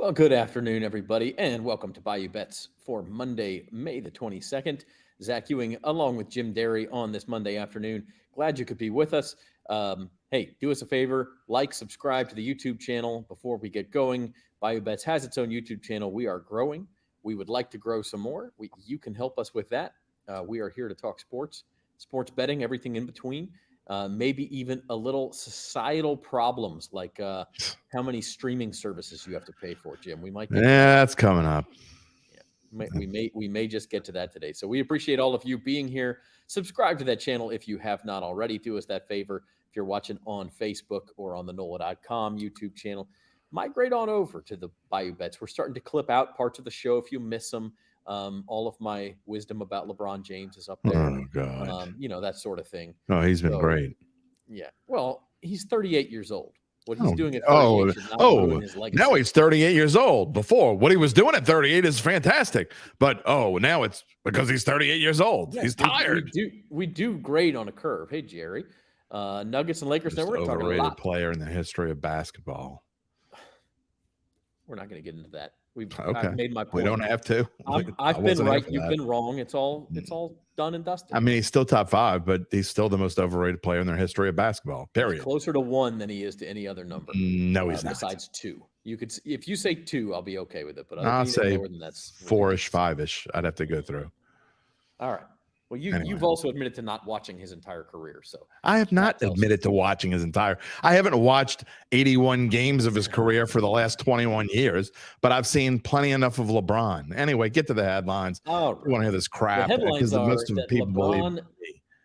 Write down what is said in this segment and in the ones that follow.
Well, good afternoon, everybody, and welcome to Bayou Bets for Monday, May the 22nd. Zach Ewing, along with Jim Derry on this Monday afternoon. Glad you could be with us. Hey, do us a favor, like, subscribe to the YouTube channel before we get going. Bayou Bets has its own YouTube channel. We are growing. We would like to grow some more. You can help us with that. We are here to talk sports betting, everything in between. Maybe even a little societal problems like how many streaming services you have to pay for, Jim. We might get that's coming up. Yeah, we may just get to that today. So we appreciate all of you being here. Subscribe to that channel if you have not already. Do us that favor. If you're watching on Facebook or on the NOLA.com YouTube channel, migrate on over to the Bayou Bets. We're starting to clip out parts of the show if you miss them. All of my wisdom about LeBron James is up there. Oh, God. That sort of thing. Oh, he's been great. Yeah. Well, he's 38 years old. What he's doing at 38 should not ruin his legacy. Now he's 38 years old. Before, what he was doing at 38 is fantastic. But, now it's because he's 38 years old. Yes, he's tired. We do great on a curve. Hey, Jerry. Nuggets and Lakers. Most overrated player in the history of basketball. We're not going to get into that. I've made my point. We don't have to. I've been right. You've been wrong. It's all done and dusted. I mean, he's still top 5, but he's still the most overrated player in their history of basketball. Period. He's closer to 1 than he is to any other number. No, he's not. Besides 2. You could, if you say 2, I'll be okay with it. But I'll say more than that's 4-ish, 5-ish. I'd have to go through. All right. Well, you've also admitted to not watching his entire career. So I have not admitted to watching his entire. I haven't watched 81 games of his career for the last 21 years, but I've seen plenty enough of LeBron. Anyway, get to the headlines. Oh, I want to hear this crap. The headlines are that people LeBron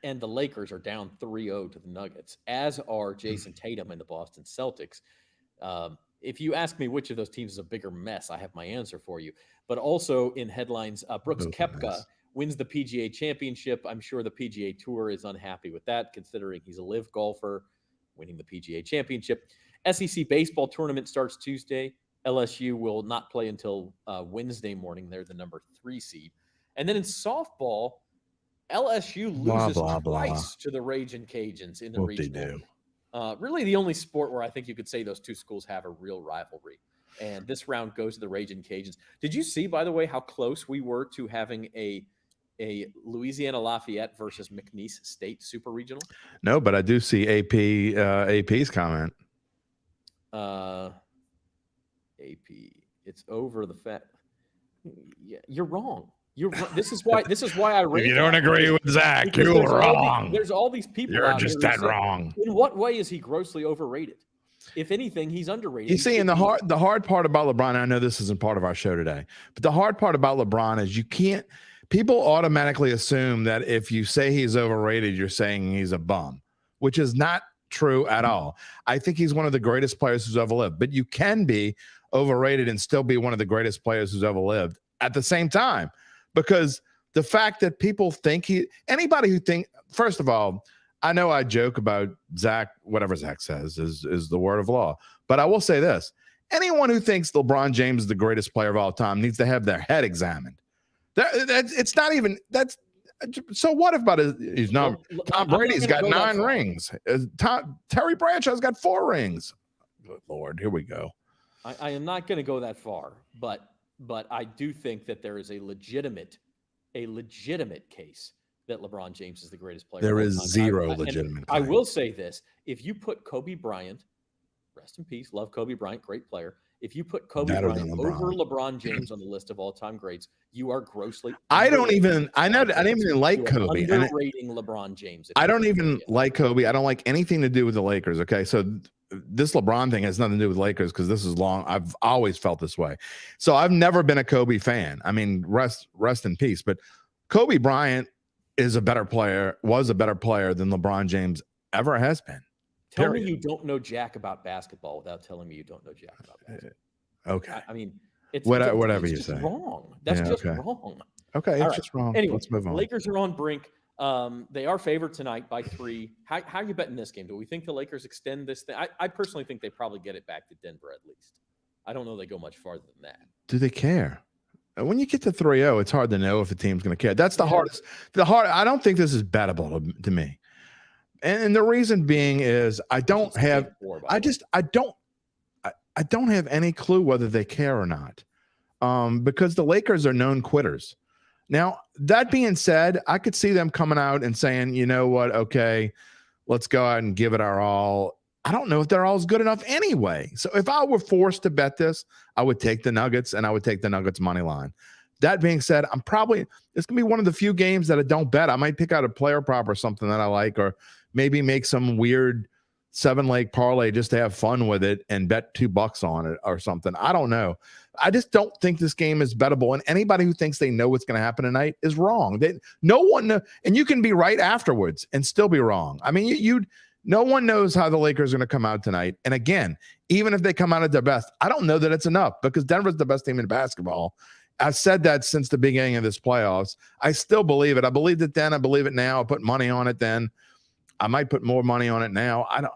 and the Lakers are down 3-0 to the Nuggets, as are Jason Tatum and the Boston Celtics. If you ask me which of those teams is a bigger mess, I have my answer for you. But also in headlines, Brooks Koepka wins the PGA Championship. I'm sure the PGA Tour is unhappy with that, considering he's a live golfer winning the PGA Championship. SEC baseball tournament starts Tuesday. LSU will not play until Wednesday morning. They're the number 3 seed. And then in softball, LSU loses twice to the Ragin' Cajuns in the regional. Really the only sport where I think you could say those two schools have a real rivalry. And this round goes to the Ragin' Cajuns. Did you see, by the way, how close we were to having a Louisiana Lafayette versus McNeese State Super Regional? No, but I do see AP's comment. AP, it's over the fact. Yeah, you're wrong. This is why I rate. If you don't agree with Zach, you're wrong. There's all these people. You're just that wrong. In what way is he grossly overrated? If anything, he's underrated. You see, and the hard part about LeBron, I know this isn't part of our show today, but the hard part about LeBron is people automatically assume that if you say he's overrated, you're saying he's a bum, which is not true at all. I think he's one of the greatest players who's ever lived, but you can be overrated and still be one of the greatest players who's ever lived at the same time, because the fact that people think first of all, I know I joke about Zach, whatever Zach says is the word of law, but I will say this. Anyone who thinks LeBron James is the greatest player of all time needs to have their head examined. It's not even that's. So what about he's not? Tom Brady's got 9 rings. Terry Bradshaw's got 4 rings. Good Lord, here we go. I am not going to go that far, but I do think that there is a legitimate case that LeBron James is the greatest player. There is zero legitimate. I will say this: if you put Kobe Bryant, rest in peace, love Kobe Bryant, great player. If you put Kobe Bryant over LeBron James on the list of all-time greats, you are grossly. I didn't even like Kobe. Underrating LeBron James. I don't even like Kobe. I don't like anything to do with the Lakers. Okay, so this LeBron thing has nothing to do with Lakers because this is long. I've always felt this way. So I've never been a Kobe fan. I mean, rest in peace. But Kobe Bryant was a better player than LeBron James ever has been. Tell me you don't know jack about basketball without telling me you don't know jack about basketball. Okay. I mean, it's whatever you just say. Wrong. That's just wrong. Okay, it's just wrong. Anyway, let's move on. Lakers are on brink. They are favored tonight by 3. How are you betting this game? Do we think the Lakers extend this thing? I personally think they probably get it back to Denver at least. I don't know they go much farther than that. Do they care? When you get to 3-0, it's hard to know if a team's going to care. That's the hardest. I don't think this is bettable to me. And the reason being is I don't I don't have any clue whether they care or not, because the Lakers are known quitters. Now, that being said, I could see them coming out and saying, you know what, okay, let's go out and give it our all. I don't know if their all is good enough anyway. So if I were forced to bet this, I would take the Nuggets, and I would take the Nuggets money line. That being said, it's going to be one of the few games that I don't bet. I might pick out a player prop or something that I like, or maybe make some weird 7-leg parlay just to have fun with it and bet $2 on it or something. I don't know. I just don't think this game is bettable. And anybody who thinks they know what's going to happen tonight is wrong. No one knows, and you can be right afterwards and still be wrong. I mean, no one knows how the Lakers are going to come out tonight. And again, even if they come out at their best, I don't know that it's enough, because Denver's the best team in basketball. I've said that since the beginning of this playoffs. I still believe it. I believed it then. I believe it now. I put money on it then. I might put more money on it now. I don't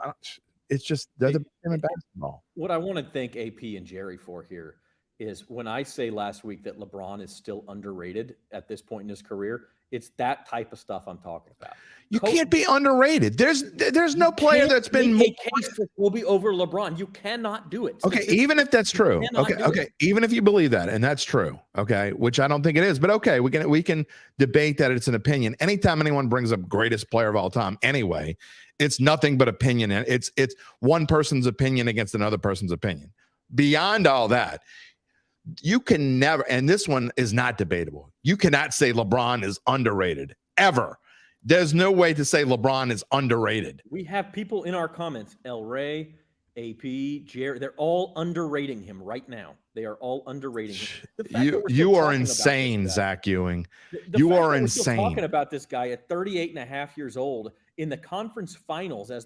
it's just they're the best team in basketball. What I want to thank AP and Jerry for here is when I say last week that LeBron is still underrated at this point in his career, it's that type of stuff I'm talking about. You can't be underrated. There's no player that's been more case for Kobe over LeBron. You cannot do it. Okay, even if that's true. Okay. Even if you believe that, and that's true. Okay, which I don't think it is, but okay, we can debate that it's an opinion. Anytime anyone brings up greatest player of all time, anyway, it's nothing but opinion. It's one person's opinion against another person's opinion. Beyond all that, you can never, and this one is not debatable. You cannot say LeBron is underrated ever. There's no way to say LeBron is underrated. We have people in our comments, El Rey, AP, Jerry, they're all underrating him right now. They are all underrating him. You are insane, Zach Ewing. You are insane. We're talking about this guy at 38 and a half years old in the conference finals as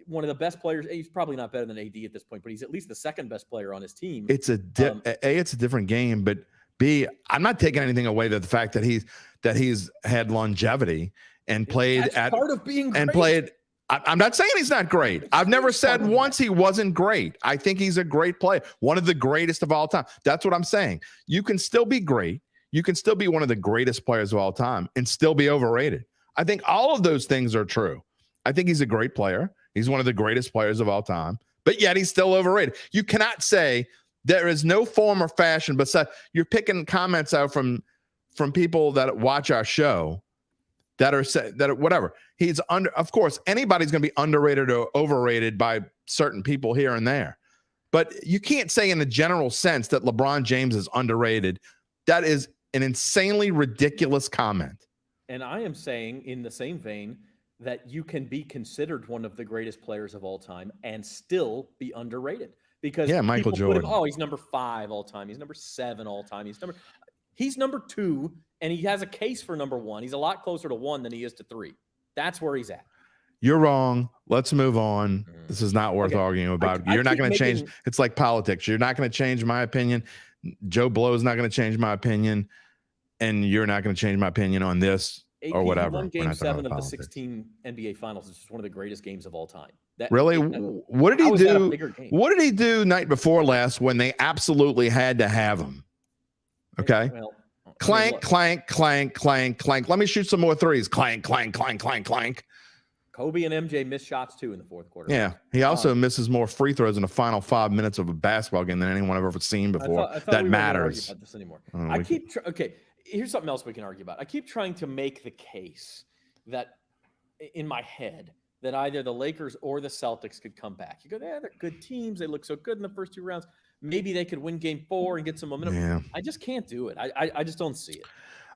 one of the best players. He's probably not better than AD at this point, but he's at least the second best player on his team. It's it's a different game, but B, I'm not taking anything away to the fact that he's had longevity and played part of being great. And played. I'm not saying he's not great. I've never said once he wasn't great. I think he's a great player, one of the greatest of all time. That's what I'm saying. You can still be great. You can still be one of the greatest players of all time and still be overrated. I think all of those things are true. I think he's a great player. He's one of the greatest players of all time, but yet he's still overrated. You cannot say there is no form or fashion, but you're picking comments out from people that watch our show that are whatever. He's of course, anybody's going to be underrated or overrated by certain people here and there, but you can't say in a general sense that LeBron James is underrated. That is an insanely ridiculous comment. And I am saying in the same vein that you can be considered one of the greatest players of all time and still be underrated. Because Michael Jordan. He's number 5 all time. He's number 7 all time. He's number 2, and he has a case for number 1. He's a lot closer to 1 than he is to 3. That's where he's at. You're wrong. Let's move on. This is not worth arguing about. You're not going to change. It's like politics. You're not going to change my opinion. Joe Blow's not going to change my opinion, and you're not going to change my opinion on this or whatever. Won Game 7 of the 16 NBA Finals. It's just one of the greatest games of all time. Really? What did he do? What did he do night before last when they absolutely had to have him? Okay. Well, clank, clank, clank, clank, clank. Let me shoot some more threes. Clank, clank, clank, clank, clank. Kobe and MJ missed shots too in the fourth quarter. Yeah. He also misses more free throws in the final 5 minutes of a basketball game than anyone I've ever seen before. I thought that matters. About this anymore. Okay. Here's something else we can argue about. I keep trying to make the case that in my head that either the Lakers or the Celtics could come back. You go, they're good teams. They look so good in the first 2 rounds. Maybe they could win game 4 and get some momentum. Yeah. I just can't do it. I just don't see it.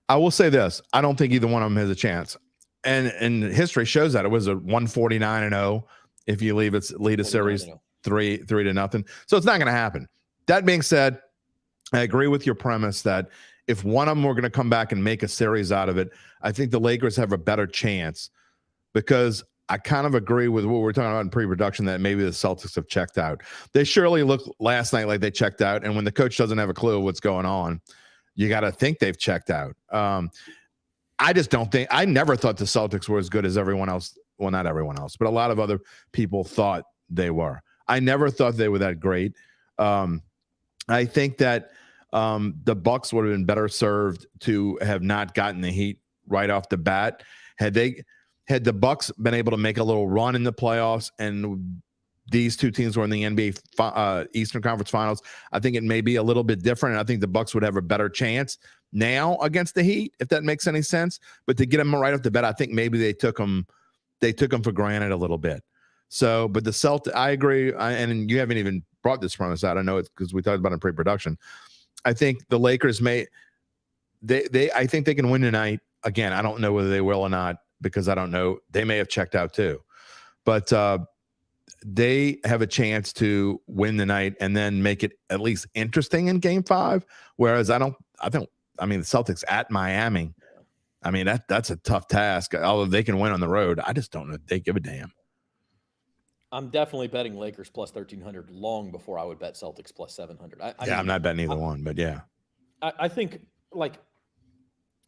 I will say this. I don't think either one of them has a chance. And history shows that it was a 149-0 if you lead a series 3-0. So it's not going to happen. That being said, I agree with your premise that if one of them were going to come back and make a series out of it, I think the Lakers have a better chance, because I kind of agree with what we were talking about in pre-production that maybe the Celtics have checked out. They surely looked last night like they checked out, and when the coach doesn't have a clue what's going on, you got to think they've checked out. I just don't think – I never thought the Celtics were as good as everyone else. Well, not everyone else, but a lot of other people thought they were. I never thought they were that great. I think that the Bucks would have been better served to have not gotten the heat right off the bat. Had the Bucks been able to make a little run in the playoffs and these two teams were in the NBA Eastern Conference Finals, I think it may be a little bit different. And I think the Bucks would have a better chance now against the Heat, if that makes any sense. But to get them right off the bat, I think maybe they took them for granted a little bit. So, but the Celtics, I agree. And you haven't even brought this premise out. I know it's because we talked about it in pre-production. I think the Lakers I think they can win tonight. Again, I don't know whether they will or not because I don't know. They may have checked out too. But they have a chance to win the night and then make it at least interesting in Game 5. Whereas the Celtics at Miami, I mean, that's a tough task. Although they can win on the road, I just don't know if they give a damn. I'm definitely betting Lakers plus 1,300 long before I would bet Celtics plus 700. I'm not betting either one, but yeah. I think,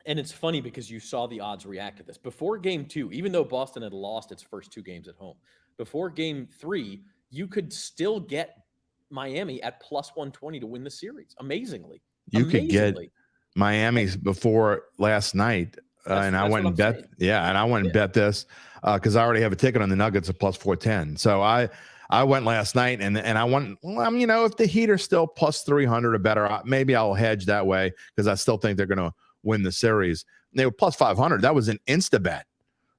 and it's funny because you saw the odds react to this. Before Game 2, even though Boston had lost its first 2 games at home, before Game 3, you could still get Miami at plus 120 to win the series. Amazingly. Could get Miami's before last night. And I went and bet. Yeah. And I went and bet this because I already have a ticket on the Nuggets at plus 410. So I went last night and I went, if the Heat are still plus 300 or better, maybe I'll hedge that way because I still think they're going to win the series. They were plus 500. That was an insta bet.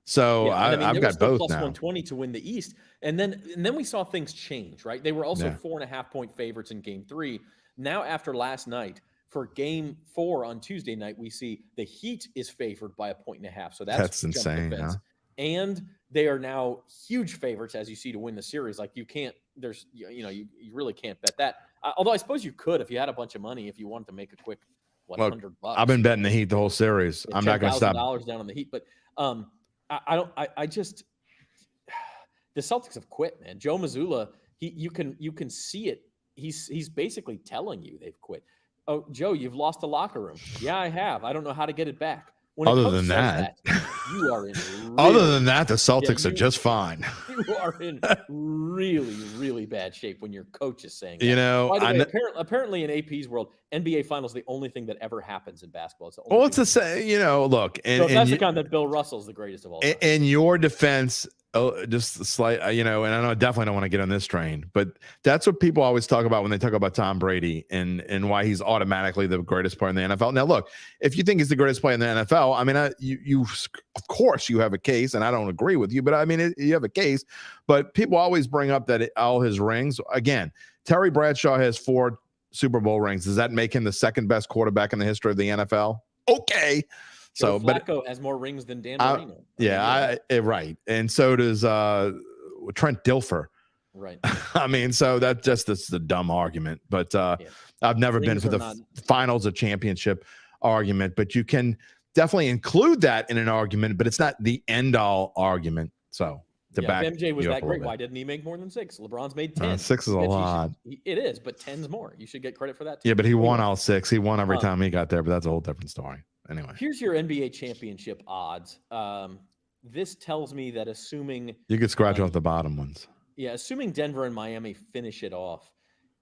So I've got both plus now. 120 to win the East. And then we saw things change, right? They were also 4.5 point favorites in Game 3. Now, after last night, for Game 4 on Tuesday night, we see the Heat is favored by 1.5. So that's insane. Huh? And they are now huge favorites, as you see, to win the series. Like you really can't bet that. Although I suppose you could if you had a bunch of money, if you wanted to make a quick $100. I've been betting the Heat the whole series. I'm not going to stop. $10,000 down on the Heat, but I just the Celtics have quit, man. Joe Mazzulla, you can see it. He's basically telling you they've quit. Oh, Joe, you've lost the locker room. Yeah, I have. I don't know how to get it back. Other than that, you are in. Other than that, the Celtics are just fine. You are in really, really bad shape when your coach is saying that. By the way, apparently in AP's world, NBA Finals the only thing that ever happens in basketball. It's the same. Look, and that's the kind that Bill Russell's the greatest of all time. In your defense, just a slight, and I definitely don't want to get on this train, but that's what people always talk about when they talk about Tom Brady and why he's automatically the greatest player in the NFL. Now, look, if you think he's the greatest player in the NFL, I mean, you of course you have a case, and I don't agree with you, but I mean, you have a case. But people always bring up that all his rings. Again, Terry Bradshaw has 4 Super Bowl rings. Does that make him the second best quarterback in the history of the NFL? Okay. So, Flacco has more rings than Dan Marino. Right. And so does Trent Dilfer. Right. I mean, so that's the dumb argument. But I've never been for the finals or championship argument. But you can definitely include that in an argument, but it's not the end-all argument. So if MJ was that great, why didn't he make more than 6? LeBron's made 10. 6 is a lot. It is, but 10's more. You should get credit for that too. Yeah, but he won all 6. He won every time he got there, but that's a whole different story. Anyway, here's your NBA championship odds. This tells me that assuming you could scratch off the bottom ones. Yeah, assuming Denver and Miami finish it off,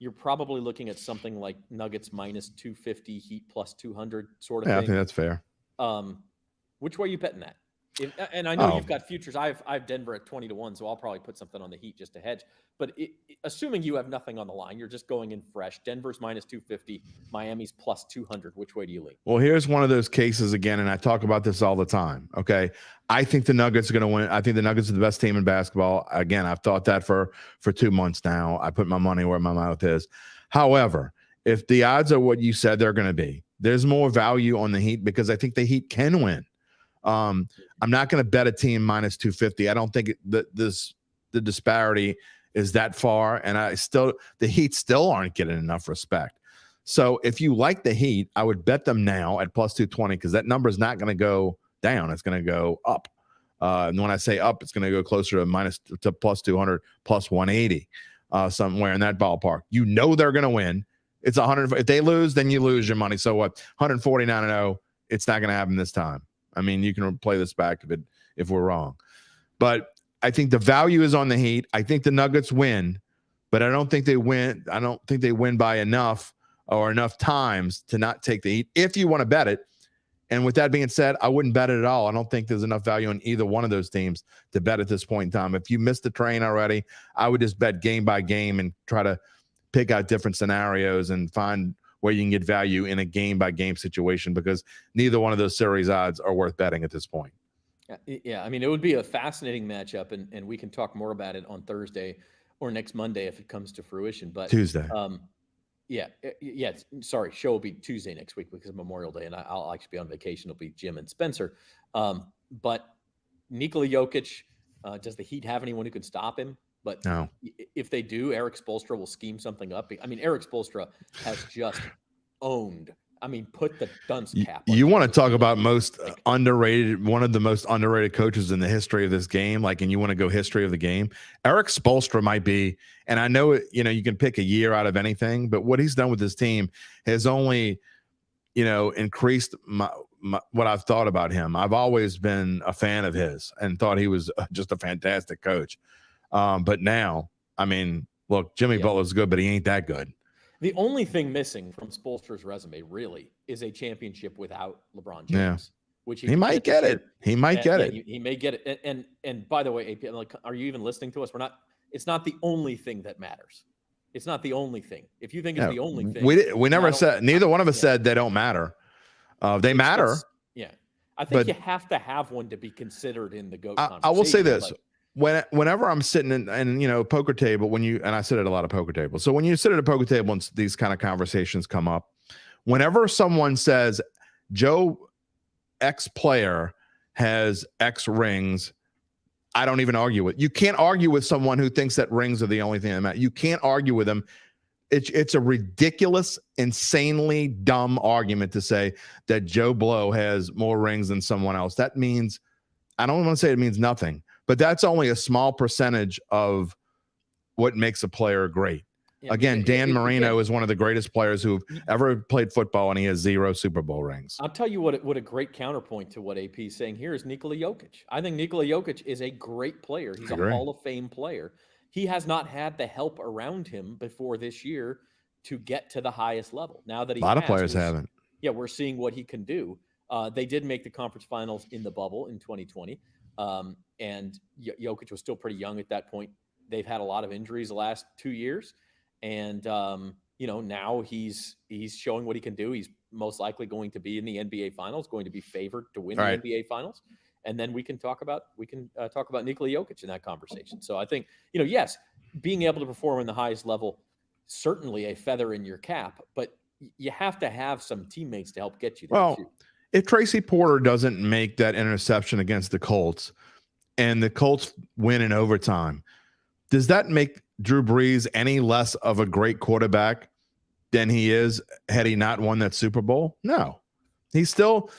you're probably looking at something like Nuggets minus 250, Heat plus 200 sort of thing. Yeah, I think that's fair. Which way are you betting that? And I know you've got futures. I have Denver at 20-1, so I'll probably put something on the Heat just to hedge. But assuming you have nothing on the line, you're just going in fresh. Denver's minus 250, Miami's plus 200. Which way do you lean? Well, here's one of those cases again, and I talk about this all the time. Okay, I think the Nuggets are going to win. I think the Nuggets are the best team in basketball. Again, I've thought that for 2 months now. I put my money where my mouth is. However, if the odds are what you said they're going to be, there's more value on the Heat because I think the Heat can win. I'm not going to bet a team minus 250. I don't think the disparity is that far, and the Heat still aren't getting enough respect. So if you like the Heat, I would bet them now at plus 220 because that number is not going to go down. It's going to go up. And when I say up, it's going to go closer to plus 200, plus 180, somewhere in that ballpark. You know they're going to win. It's 100. If they lose, then you lose your money. So what? 149-0. It's not going to happen this time. I mean, you can play this back if we're wrong. But I think the value is on the Heat. I think the Nuggets win, but I don't think they win. I don't think they win by enough or enough times to not take the Heat. If you want to bet it, And with that being said, I wouldn't bet it at all. I don't think there's enough value in either one of those teams to bet at this point in time. If you missed the train already, I would just bet game by game and try to pick out different scenarios and find where you can get value in a game by game situation, because neither one of those series odds are worth betting at this point. Yeah. I mean, it would be a fascinating matchup, and we can talk more about it on Thursday or next Monday if it comes to fruition. But Tuesday. Yeah. Sorry, show will be Tuesday next week because of Memorial Day, and I'll actually be on vacation. It'll be Jim and Spencer. But Nikola Jokic, does the Heat have anyone who can stop him? But no. If they do, Eric Spoelstra will scheme something up. I mean, Eric Spoelstra has just owned. I mean, put the dunce cap. You want to talk about most underrated, one of the most underrated coaches in the history of this game, and you want to go history of the game. Eric Spoelstra might be, and I know, you can pick a year out of anything, but what he's done with his team has only, increased what I've thought about him. I've always been a fan of his and thought he was just a fantastic coach. But now, I mean, look, Jimmy Butler's good, but he ain't that good. The only thing missing from Spoelstra's resume really is a championship without LeBron James. Yeah. Which he might get it. He might get it. He may get it. And by the way, AP, are you even listening to us? It's not the only thing that matters. It's not the only thing. If you think it's the only thing, we never said, neither one of us said they don't matter. They matter. I think you have to have one to be considered in the GOAT conversation. I will say this. Whenever I'm sitting in poker table, and I sit at a lot of poker tables. So when you sit at a poker table and these kind of conversations come up, whenever someone says Joe X player has X rings, I don't even argue with. You can't argue with someone who thinks that rings are the only thing that matters. You can't argue with them. It's a ridiculous, insanely dumb argument to say that Joe Blow has more rings than someone else. That means, I don't want to say it means nothing, but that's only a small percentage of what makes a player great. Yeah, again, Dan Marino is one of the greatest players who've ever played football, and he has 0 Super Bowl rings. I'll tell you what a great counterpoint to what AP is saying here is Nikola Jokic. I think Nikola Jokic is a great player. He's a Hall of Fame player. He has not had the help around him before this year to get to the highest level. Now that he a lot of players haven't. Yeah, we're seeing what he can do. They did make the conference finals in the bubble in 2020. And Jokic was still pretty young at that point. They've had a lot of injuries the last 2 years. And, now he's showing what he can do. He's most likely going to be in the NBA finals, going to be favored to win the NBA finals. And then we can talk about Nikola Jokic in that conversation. So I think, yes, being able to perform in the highest level, certainly a feather in your cap, but you have to have some teammates to help get you there too. If Tracy Porter doesn't make that interception against the Colts and the Colts win in overtime, does that make Drew Brees any less of a great quarterback than he is had he not won that Super Bowl? No. He's still,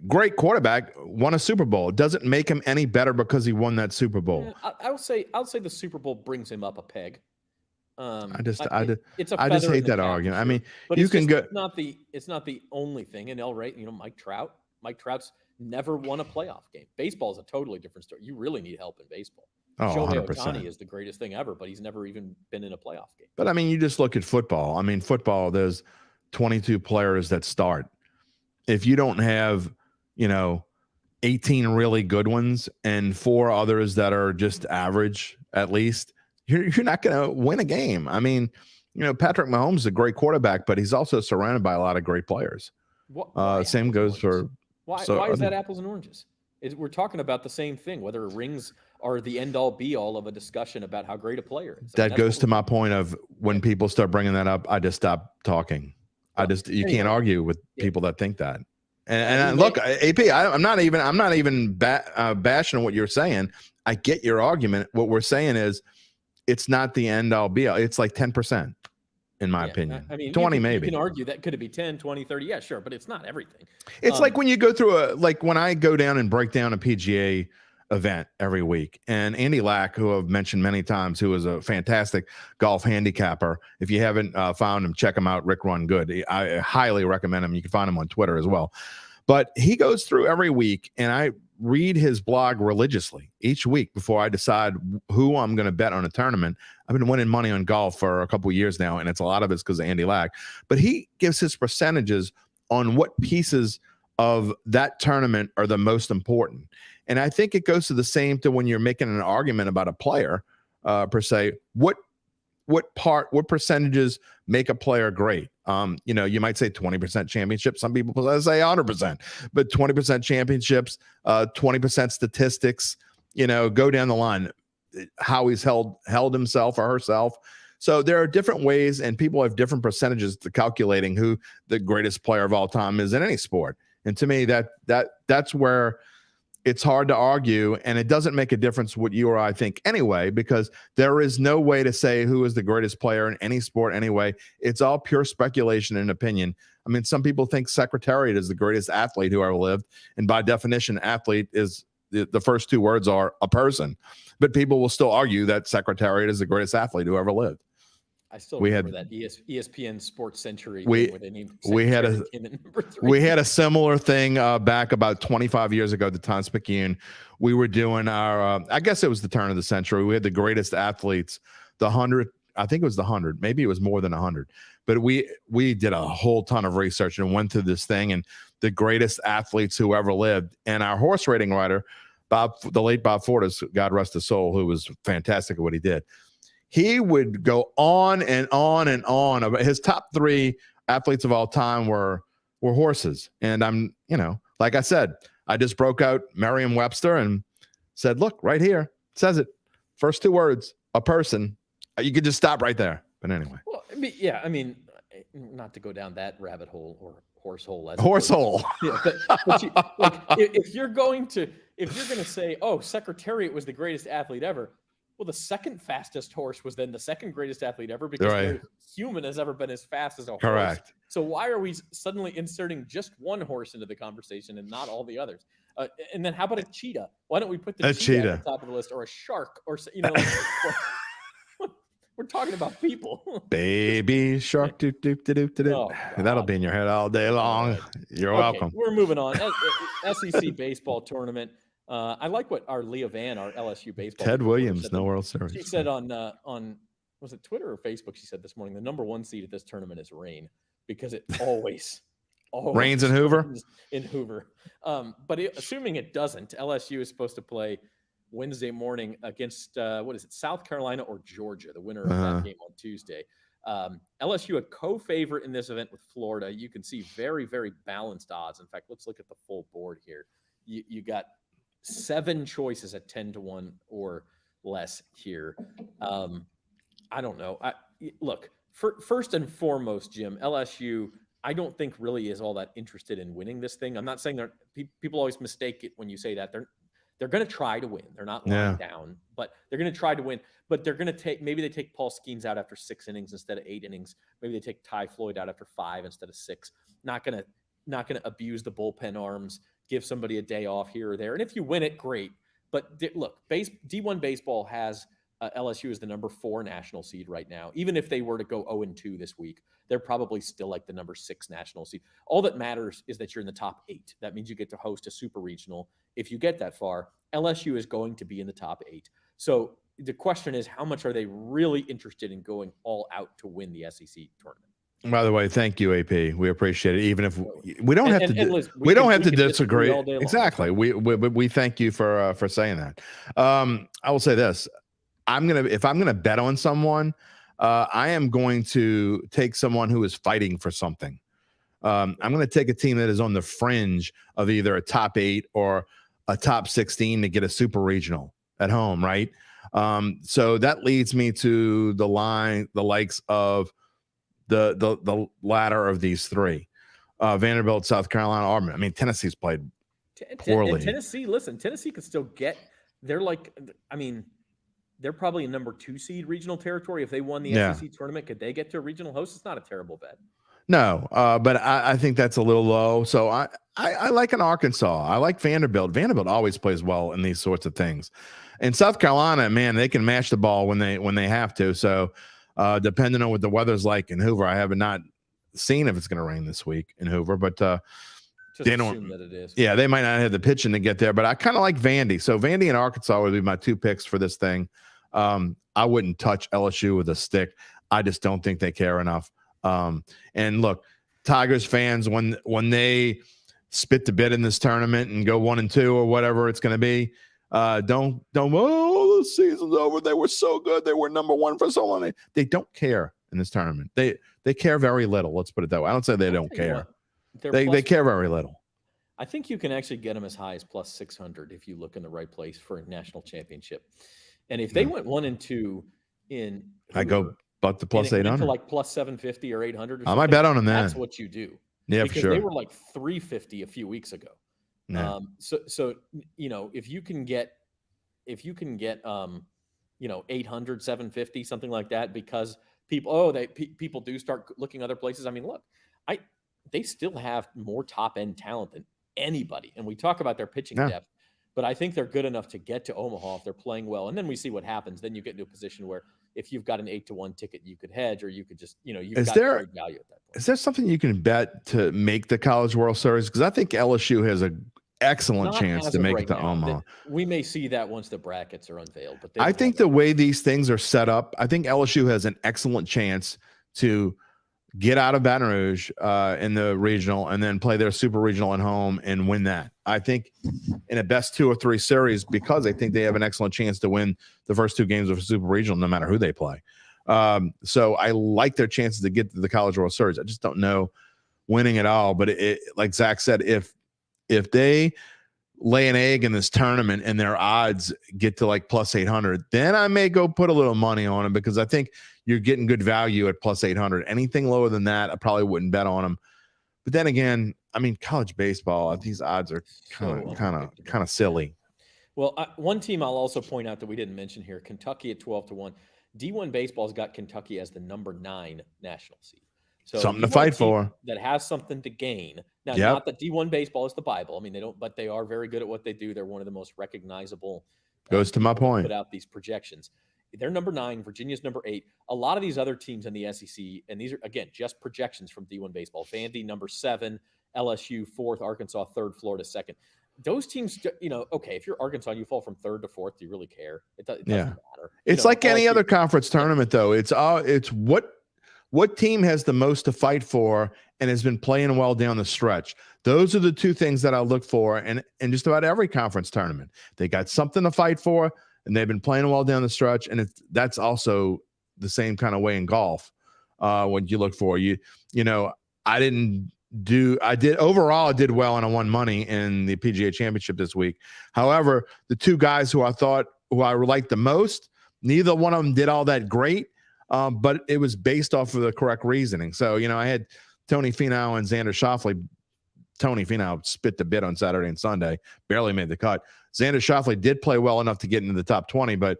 great quarterback, won a Super Bowl. It doesn't make him any better because he won that Super Bowl. I'll say the Super Bowl brings him up a peg. I just hate that argument. I mean, but you can go. It's not the only thing. And Mike Trout's never won a playoff game. Baseball is a totally different story. You really need help in baseball. Oh, Shohei 100%. Ohtani is the greatest thing ever, but he's never even been in a playoff game. But you just look at football. Football, there's 22 players that start. If you don't have, 18 really good ones and 4 others that are just average, at least, you're not going to win a game. Patrick Mahomes is a great quarterback, but he's also surrounded by a lot of great players. Same goes for. Why is that apples and oranges? We're talking about the same thing, whether rings are the end-all, be-all of a discussion about how great a player is. That goes to my point of when people start bringing that up, I just stop talking. You can't argue with people that think that. And look, AP, I'm not even bashing what you're saying. I get your argument. What we're saying is it's not the end-all, be-all. It's like 10%. In my opinion, 20 maybe. You can argue that could it be 10, 20, 30? Yeah, sure, but it's not everything. It's like when you go through when I go down and break down a PGA event every week, and Andy Lack, who I've mentioned many times, who is a fantastic golf handicapper. If you haven't found him, check him out. Rick Run Good. I highly recommend him. You can find him on Twitter as well. But he goes through every week, and I read his blog religiously each week before I decide who I'm going to bet on a tournament. I've been winning money on golf for a couple of years now, and a lot of it's because of Andy Lack. But he gives his percentages on what pieces of that tournament are the most important. And I think it goes to the same to when you're making an argument about a player, per se. What percentages make a player great? You might say 20% championship. Some people say 100%, but 20% championships, 20% statistics, go down the line, how he's held himself or herself. So there are different ways, and people have different percentages to calculating who the greatest player of all time is in any sport. And to me, that's where it's hard to argue, and it doesn't make a difference what you or I think anyway, because there is no way to say who is the greatest player in any sport anyway. It's all pure speculation and opinion. I mean, some people think Secretariat is the greatest athlete who ever lived, and by definition, athlete is the first two words are a person. But people will still argue that Secretariat is the greatest athlete who ever lived. I still remember that ESPN Sports Century where they named we had a similar thing back about 25 years ago at the Times Picayune. We were doing our I guess it was the turn of the century. We had the greatest athletes, the 100. I think it was the 100. Maybe it was more than 100. But we did a whole ton of research and went through this thing, and the greatest athletes who ever lived. And our horse rating writer, the late Bob Fortas, God rest his soul, who was fantastic at what he did. He would go on and on and on about his top three athletes of all time were horses. And I'm, like I said, I just broke out Merriam-Webster and said, look, right here, it says it. First two words, a person. You could just stop right there. But anyway. Well, not to go down that rabbit hole or horse hole. Horse hole. Yeah, but if you're going to say, oh, Secretariat was the greatest athlete ever, well, the second fastest horse was then the second greatest athlete ever, because no human has ever been as fast as a horse. Correct. So why are we suddenly inserting just one horse into the conversation and not all the others? And then how about a cheetah? Why don't we put the cheetah at the top of the list, or a shark, or we're talking about people. Baby shark, doop, doop, doop, doop, doop. Oh, that'll be in your head all day long. You're welcome. We're moving on. SEC baseball tournament. I like what our Leah Van, our LSU baseball. Ted Williams, no World Series. She said on was it Twitter or Facebook? She said this morning the number one seed at this tournament is rain, because it always rains in Hoover. But assuming it doesn't, LSU is supposed to play Wednesday morning against South Carolina or Georgia, the winner of that game on Tuesday. LSU a co-favorite in this event with Florida. You can see very, very balanced odds. In fact, let's look at the full board here. You got 7 choices at 10-1 or less here. I don't know. Look, first and foremost, Jim, LSU, I don't think really is all that interested in winning this thing. I'm not saying people always mistake it when you say that. They're going to try to win. They're not lying down, but they're going to try to win. But they're going to maybe they take Paul Skeens out after 6 innings instead of 8 innings. Maybe they take Ty Floyd out after 5 instead of 6. Not going to abuse the bullpen arms. Give somebody a day off here or there. And if you win it, great. But look, D1 baseball has LSU as the number 4 national seed right now. Even if they were to go 0-2 this week, they're probably still like the number 6 national seed. All that matters is that you're in the top 8. That means you get to host a super regional. If you get that far, LSU is going to be in the top 8. So the question is, how much are they really interested in going all out to win the SEC tournament? By the way, thank you, AP. We appreciate it. Even if we don't have to, we don't have to disagree. Exactly. We thank you for saying that. I will say this: if I'm gonna bet on someone, I am going to take someone who is fighting for something. I'm going to take a team that is on the fringe of either a top 8 or a top 16 to get a super regional at home, right? So that leads me to the likes of the latter of these 3, Vanderbilt, South Carolina, Auburn. I mean, Tennessee's played poorly. Tennessee could still get. They're probably a number 2 seed regional territory. If they won the SEC tournament, could they get to a regional host? It's not a terrible bet. No, but I think that's a little low. So I like an Arkansas. I like Vanderbilt. Vanderbilt always plays well in these sorts of things. And South Carolina, man, they can match the ball when they have to. So depending on what the weather's like in Hoover, I have not seen if it's going to rain this week in Hoover, but they don't assume that it is. Yeah, they might not have the pitching to get there, but I kind of like Vandy. So Vandy and Arkansas would be my 2 picks for this thing. I wouldn't touch LSU with a stick. I just don't think they care enough. And look, Tigers fans when they spit the bit in this tournament and go 1-2 or whatever it's going to be. Don't the season's over. They were so good. They were number one for so long. They don't care in this tournament. They care very little. Let's put it that way. I don't say they don't care. They care very little. I think you can actually get them as high as plus 600 if you look in the right place for a national championship. And if they went 1-2 in, I go but the plus 800 to like plus 750 or 800. Or I might bet on them. That's what you do. Yeah, because for sure. They were like 350 a few weeks ago. Yeah. So if you can get 800, 750, something like that, because people do start looking other places. I mean, look, they still have more top end talent than anybody, and we talk about their pitching depth, but I think they're good enough to get to Omaha if they're playing well, and then we see what happens. Then you get into a position where if you've got an 8-1 ticket, you could hedge, or you could just you've got great value at that point. Is there something you can bet to make the College World Series? Because I think LSU has an excellent chance to make it to Omaha. We may see that once the brackets are unveiled, but I think the way these things are set up, I think LSU has an excellent chance to get out of Baton Rouge in the regional and then play their super regional at home and win that. I think in a best 2 or 3 series, because I think they have an excellent chance to win the first 2 games of a super regional, no matter who they play. So I like their chances to get to the College World Series. I just don't know winning it all. But like Zach said, if they lay an egg in this tournament and their odds get to like plus 800, then I may go put a little money on them, because I think you're getting good value at plus 800. Anything lower than that, I probably wouldn't bet on them. But then again, I mean, college baseball, these odds are kind of silly. Well, one team I'll also point out that we didn't mention here, Kentucky at 12-1. D1 Baseball's got Kentucky as the number 9 national seed. So something to fight for. That has something to gain. Now, not that D1 Baseball is the Bible. I mean, they don't, but they are very good at what they do. They're one of the most recognizable. Goes to my point. Put out these projections. They're number 9. Virginia's number 8. A lot of these other teams in the SEC, and these are, again, just projections from D1 Baseball. Vandy, number 7. LSU, 4th. Arkansas, 3rd. Florida, 2nd. Those teams, okay, if you're Arkansas and you fall from 3rd to 4th, do you really care? It doesn't matter. It's like any other conference tournament, though. It's what team has the most to fight for and has been playing well down the stretch. Those are the 2 things that I look for in just about every conference tournament. They got something to fight for, and they've been playing well down the stretch. And that's also the same kind of way in golf. What you look for, I did well and I won money in the PGA Championship this week. However, the 2 guys who I liked the most, neither one of them did all that great, but it was based off of the correct reasoning. So, I had Tony Finau and Xander Schauffele. Tony Finau spit the bit on Saturday and Sunday, barely made the cut. Xander Schauffele did play well enough to get into the top 20, but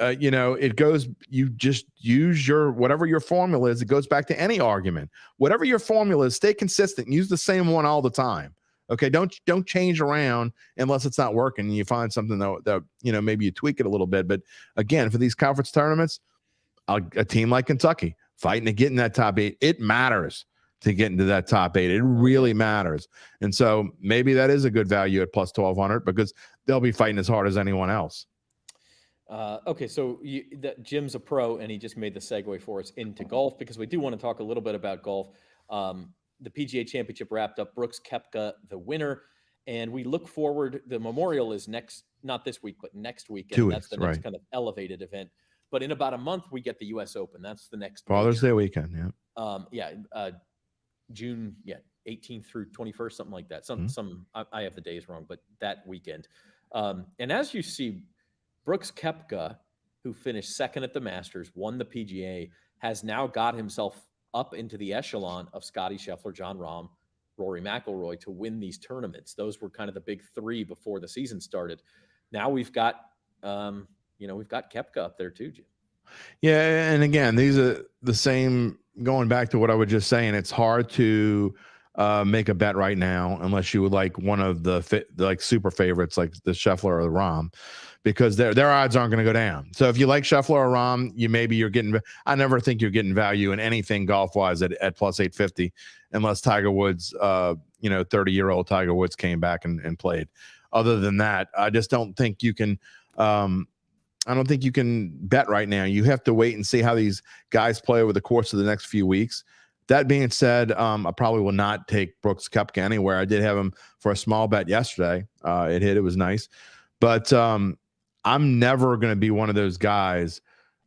it goes, you just use whatever your formula is. It goes back to any argument. Whatever your formula is, stay consistent. Use the same one all the time. Okay. Don't change around unless it's not working and you find something that maybe you tweak it a little bit. But again, for these conference tournaments, a team like Kentucky fighting to get in that top 8, it matters to get into that top 8. It really matters. And so maybe that is a good value at plus 1,200 because they'll be fighting as hard as anyone else. Okay, so Jim's a pro, and he just made the segue for us into golf because we do want to talk a little bit about golf. The PGA Championship wrapped up. Brooks Koepka, the winner, and we look forward. The Memorial is not this week, but next week, and that's the next kind of elevated event. But in about a month, we get the U.S. Open. That's the next Father's Day weekend. June 18th through 21st, something like that. I have the days wrong, but that weekend. And as you see, Brooks Koepka, who finished 2nd at the Masters, won the PGA, has now got himself up into the echelon of Scotty Scheffler, John Rahm, Rory McIlroy to win these tournaments. Those were kind of the big 3 before the season started. Now we've got, we've got Koepka up there too, Jim. Yeah, and again, these are the same. Going back to what I was just saying, it's hard to make a bet right now unless you would like one of the super favorites like the Scheffler or the Rahm, because their odds aren't going to go down. So if you like Scheffler or Rahm, you're getting. I never think you're getting value in anything golf wise at plus 850, unless Tiger Woods, 30-year-old Tiger Woods came back and played. Other than that, I just don't think you can. I don't think you can bet right now. You have to wait and see how these guys play over the course of the next few weeks. That being said, I probably will not take Brooks Koepka anywhere. I did have him for a small bet yesterday. It hit. It was nice. But I'm never going to be one of those guys,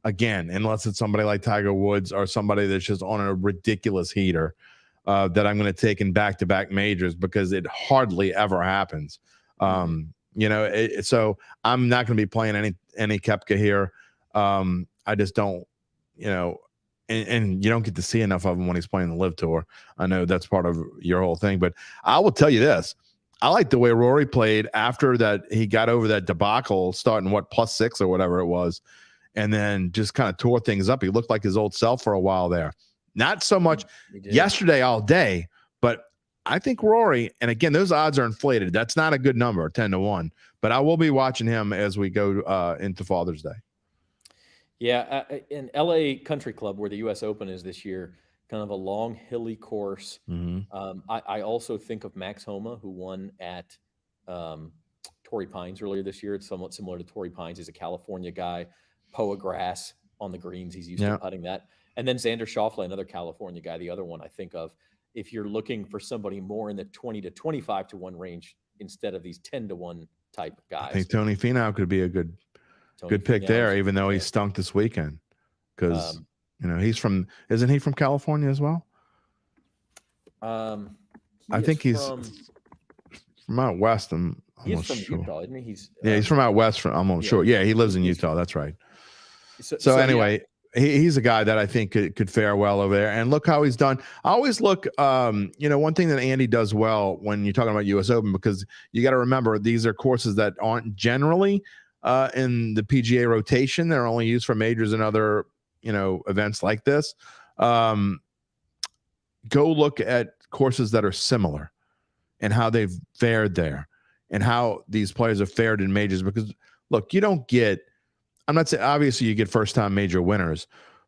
again, unless it's somebody like Tiger Woods or somebody that's just on a ridiculous heater, that I'm going to take in back-to-back majors, because it hardly ever happens. So I'm not going to be playing any Koepka here. I just don't, and you don't get to see enough of him when he's playing the Live Tour. I know that's part of your whole thing, but I will tell you this. I like the way Rory played after that. He got over that debacle starting +6 or whatever it was, and then just kind of tore things up. He looked like his old self for a while there. Not so much yesterday all day, but I think Rory, and again, those odds are inflated. That's not a good number, 10-1, but I will be watching him as we go into Father's Day. Yeah, in LA Country Club, where the U.S. Open is this year, kind of a long, hilly course. I also think of Max Homa, who won at Torrey Pines earlier this year. It's somewhat similar to Torrey Pines. He's a California guy. Poa grass on the greens. He's used to putting that. And then Xander Schauffele, another California guy, the other one I think of. If you're looking for somebody more in the 20 to 25-1 range instead of these 10-1 type guys, I think Tony Finau could be a good pick there, even though he stunk this weekend, because isn't he from California as well? I think he's from out west. He's from Utah, isn't he? He's from out west. I'm almost sure. Yeah, he lives in Utah. That's right. So anyway, he's a guy that I think could fare well over there. And look how he's done. I always look, one thing that Andy does well when you're talking about U.S. Open, because you got to remember these are courses that aren't generally in the PGA rotation. They're only used for majors and other, events like this. Go look at courses that are similar and how they've fared there and how these players have fared in majors. Because look, you don't get, I'm not saying obviously you get first time major winners,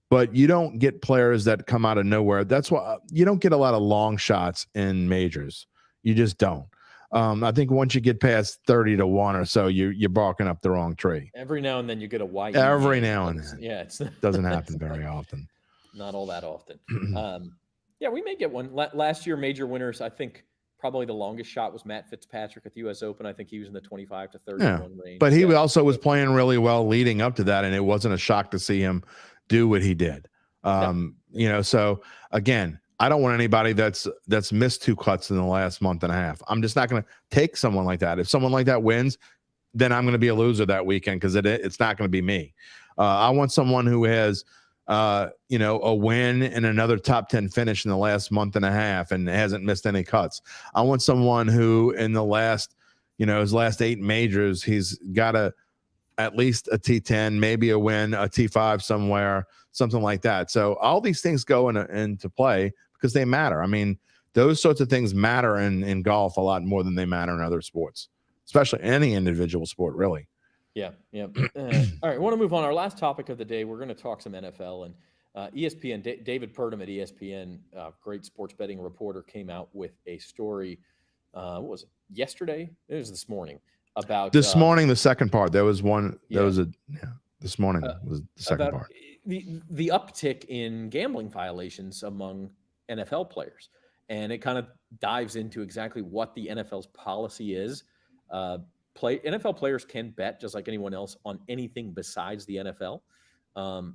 but you don't get players that come out of nowhere. That's why you don't get a lot of long shots in majors. You just don't. I think once you get past 30-1 or so, you're barking up the wrong tree. Every now and then you get a white. Every now and then. Yeah, it doesn't happen very often. Not all that often. Yeah, we may get one. Last year, major winners, I think probably the longest shot was Matt Fitzpatrick at the U.S. Open. I think he was in the 25 to 31 range. But he also was playing really well leading up to that, and it wasn't a shock to see him do what he did. So again, I don't want anybody that's missed 2 cuts in the last month and a half. I'm just not going to take someone like that. If someone like that wins, then I'm going to be a loser that weekend, because it's not going to be me. I want someone who has a win and another top 10 finish in the last month and a half and hasn't missed any cuts. I want someone who in the last, his last 8 majors, he's got at least a T10, maybe a win, a T5 somewhere, something like that. So all these things go into play because they matter. I mean, those sorts of things matter in golf a lot more than they matter in other sports, especially any individual sport, really. Yeah. All right, I want to move on. Our last topic of the day, we're going to talk some NFL, and ESPN. David Purdom at ESPN, great sports betting reporter, came out with a story. What was it? Yesterday? It was this morning. About this morning, the second part. There was one. This morning was the second part. The uptick in gambling violations among NFL players, and it kind of dives into exactly what the NFL's policy is. NFL players can bet just like anyone else on anything besides the NFL.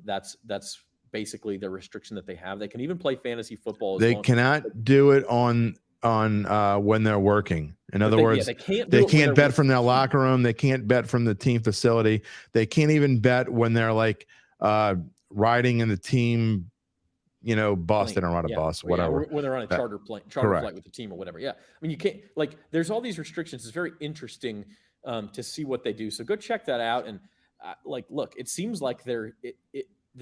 That's basically the restriction that they have. They can even play fantasy football. They cannot do it on when they're working. In other words, they can't bet from their locker room. They can't bet from the team facility. They can't even bet when they're like riding in the team, bus. They don't ride a bus, whatever. When they're on a charter flight with the team or whatever. Yeah. I mean, you can't, there's all these restrictions. It's very interesting to see what they do. So go check that out. And look, it seems like the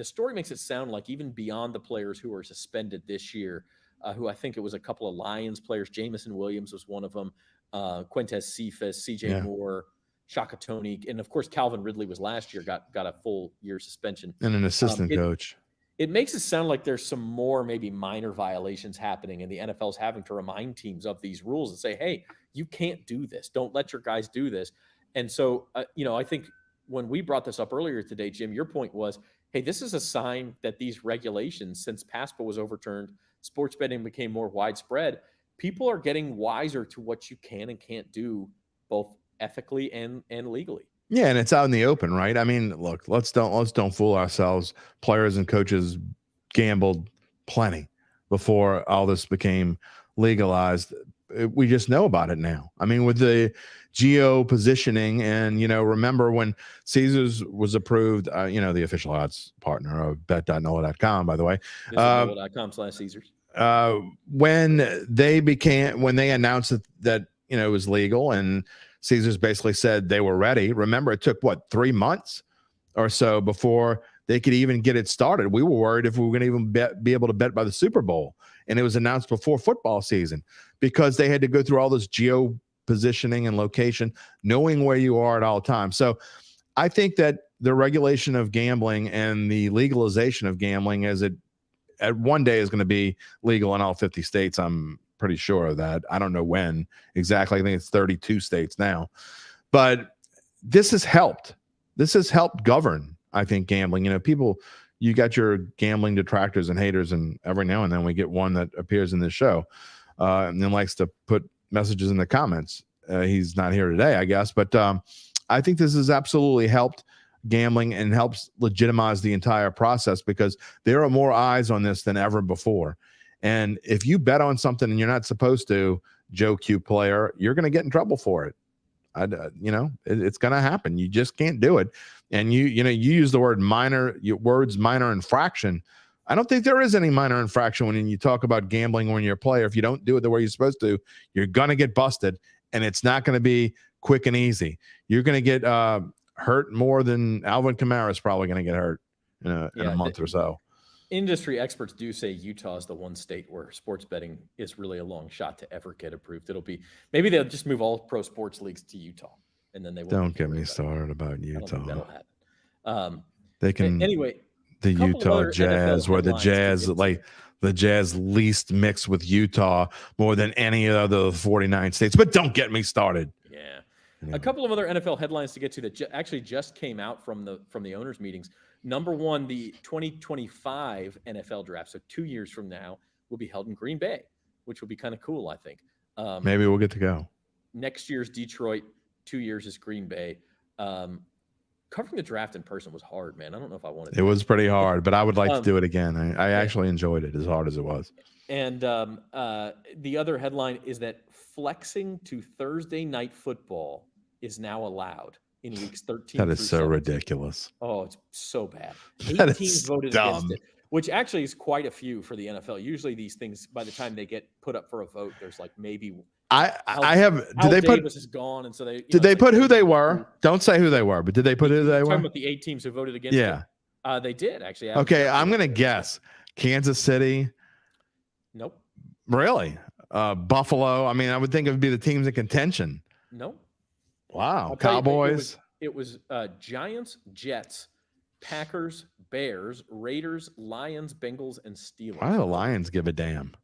story makes it sound like even beyond the players who are suspended this year, who I think it was a couple of Lions players. Jamison Williams was one of them. Quintez Cephas, CJ Moore, Shaka Tony, and of course Calvin Ridley was last year, got a full year suspension and an assistant coach. It makes it sound like there's some more maybe minor violations happening, and the NFL's having to remind teams of these rules and say, hey, you can't do this. Don't let your guys do this. And so, I think when we brought this up earlier today, Jim, your point was, hey, this is a sign that these regulations, since PASPA was overturned, sports betting became more widespread, people are getting wiser to what you can and can't do, both ethically and legally. Yeah, and it's out in the open, right? I mean, look, let's don't fool ourselves. Players and coaches gambled plenty before all this became legalized. We just know about it now. I mean, with the geo positioning, and remember when Caesars was approved, the official odds partner of bet.nola.com, by the way. NOLA.com/Caesars. When they announced that it was legal, and Caesars basically said they were ready. Remember, it took 3 months or so before they could even get it started. We were worried if we were going to even be able to bet by the Super Bowl, and it was announced before football season because they had to go through all this geo positioning and location, knowing where you are at all times. So I think that the regulation of gambling and the legalization of gambling, as it at one day is going to be legal in all 50 states. I'm pretty sure of that. I don't know when exactly. I think it's 32 states now. But this has helped. This has helped govern, I think, gambling. You got your gambling detractors and haters, and every now and then we get one that appears in this show and then likes to put messages in the comments. He's not here today, I guess. But I think this has absolutely helped gambling and helps legitimize the entire process, because there are more eyes on this than ever before. And if you bet on something and you're not supposed to, Joe Q player, you're going to get in trouble for it. It's going to happen. You just can't do it. And you use the word minor infraction. I don't think there is any minor infraction when you talk about gambling when you're a player. If you don't do it the way you're supposed to, you're going to get busted, and it's not going to be quick and easy. You're going to get hurt more than Alvin Kamara is probably going to get hurt in a month or so. Industry experts do say Utah is the one state where sports betting is really a long shot to ever get approved. Maybe they'll just move all pro sports leagues to Utah, and then they won't. Don't get me started about Utah. I don't think that'll happen. They can anyway. The Utah Jazz, where the Jazz least mixed with Utah more than any other 49 states. But don't get me started. Yeah. Anyway. A couple of other NFL headlines to get to that actually just came out from the owners' meetings. Number one, the 2025 NFL draft, so 2 years from now, will be held in Green Bay, which will be kind of cool, I think. Maybe we'll get to go. Next year's Detroit, 2 years is Green Bay. Covering the draft in person was hard, man. I don't know if I wanted to. It was pretty hard, but I would like to do it again. I actually enjoyed it as hard as it was. And the other headline is that flexing to Thursday night football is now allowed in weeks 13. That is so 17. ridiculous. Oh, it's so bad. 8 teams voted against it, which actually is quite a few for the NFL. Usually these things, by the time they get put up for a vote, there's like maybe Davis is gone, and so they did they put who they were? Don't say who they were, but did they put who they were? Talking about the 8 teams who voted against it. They did actually. Okay, I'm gonna guess Kansas City. Nope. Really? Buffalo. I mean, I would think it would be the teams in contention. Nope. Wow. Cowboys. It was Giants, Jets, Packers, Bears, Raiders, Lions, Bengals, and Steelers. Why do the Lions give a damn?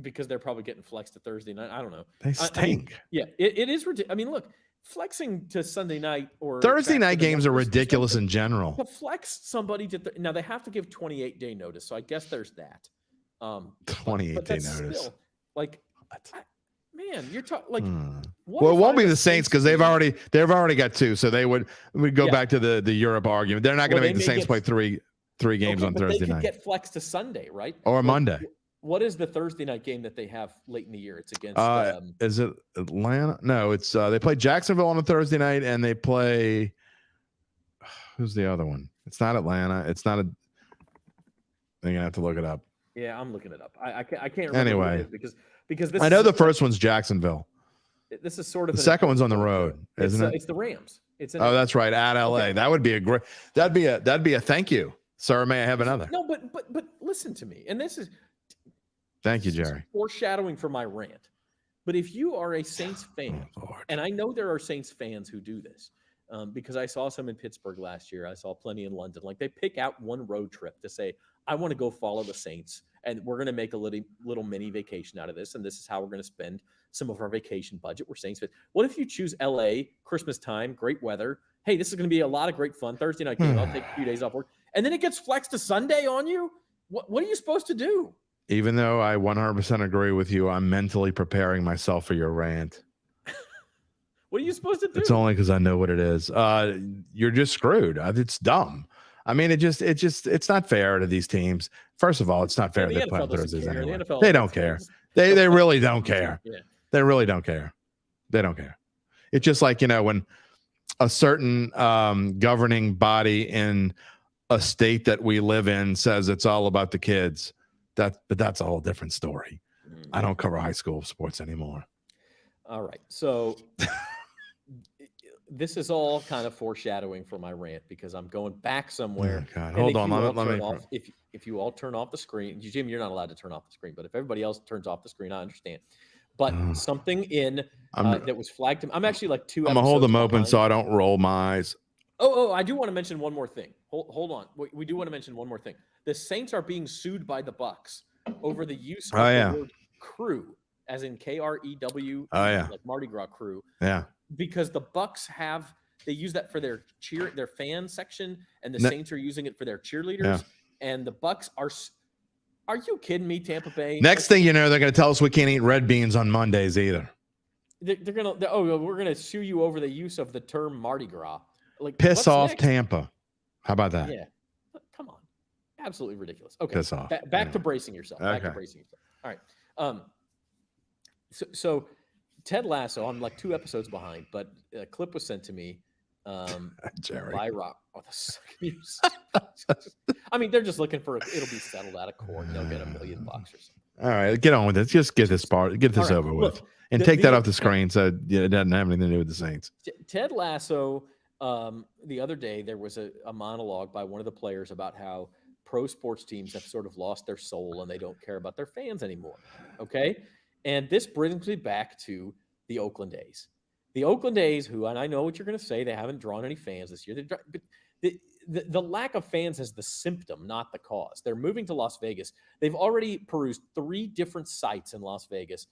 Because they're probably getting flexed to Thursday night. I don't know. They stink. It is ridiculous. I mean, look, flexing to Sunday night or Thursday night games are ridiculous in general. To flex somebody now they have to give 28-day notice, so I guess there's that. 28-day notice. Still, like, man, you're talking like. Well, it won't be the Saints because they've already got 2, so they would go back to the Europe argument. They're not going to make the Saints play three games on Thursday night. They could get flexed to Sunday, right? Or Monday. What is the Thursday night game that they have late in the year? It's against. Is it Atlanta? No, it's they play Jacksonville on a Thursday night, and they play. Who's the other one? It's not Atlanta. It's not a. They're gonna have to look it up. Yeah, I'm looking it up. I can't remember. Anyway, because this I know the first one's Jacksonville. This is sort of the second one's on the road, isn't it? It's the Rams. That's right, at LA. Okay. That would be a great. That'd be a thank you, sir. May I have another? No, but listen to me, and this is. Thank you, Jerry. Foreshadowing for my rant. But if you are a Saints fan, and I know there are Saints fans who do this, because I saw some in Pittsburgh last year. I saw plenty in London. Like they pick out one road trip to say, I want to go follow the Saints, and we're going to make a little mini vacation out of this, and this is how we're going to spend some of our vacation budget. We're Saints fans. What if you choose LA, Christmas time, great weather? Hey, this is going to be a lot of great fun. Thursday night game. I'll take a few days off work. And then it gets flexed to Sunday on you? What are you supposed to do? Even though I 100% agree with you, I'm mentally preparing myself for your rant. What are you supposed to do? It's only because I know what it is. You're just screwed. It's dumb. I mean, it's not fair to these teams. First of all, it's not fair to the NFL Thursdays doesn't care. anyway. The NFL They don't care. They really don't care. Yeah. They really don't care. They don't care. It's just like, when a certain governing body in a state that we live in says it's all about the kids. But that's a whole different story. I don't cover high school sports anymore. All right. So this is all kind of foreshadowing for my rant because I'm going back somewhere. Oh, God. Hold on. Let me. If you all turn off the screen, Jim, you're not allowed to turn off the screen, but if everybody else turns off the screen, I understand. But something in that was flagged to me. I'm actually like 2 episodes. I'm gonna hold them behind. open so I don't roll my eyes. Oh, I do want to mention one more thing. Hold on. We do want to mention one more thing. The Saints are being sued by the Bucks over the use of the word crew, as in KREW, like Mardi Gras crew. Yeah. Because the Bucks they use that for their fan section, and the Saints are using it for their cheerleaders. Yeah. And the Bucks are you kidding me, Tampa Bay? Next thing you know, they're going to tell us we can't eat red beans on Mondays either. We're going to sue you over the use of the term Mardi Gras. Like, piss off next? Tampa. How about that? Yeah. Come on. Absolutely ridiculous. Okay. Piss off. Back to bracing yourself. Okay. Back to bracing yourself. All right. So Ted Lasso, I'm like 2 episodes behind, but a clip was sent to me Jerry. by Rock. Oh, I mean, they're just looking for it'll be settled out of court. They'll get $1 million or something. All right, get on with it. Just get this over with. Look, and take that off the screen so it doesn't have anything to do with the Saints. Ted Lasso, the other day, there was a monologue by one of the players about how pro sports teams have sort of lost their soul and they don't care about their fans anymore. Okay? And this brings me back to the Oakland A's. The Oakland A's, who, and I know what you're going to say, they haven't drawn any fans this year. But the lack of fans is the symptom, not the cause. They're moving to Las Vegas. They've already perused 3 different sites in Las Vegas.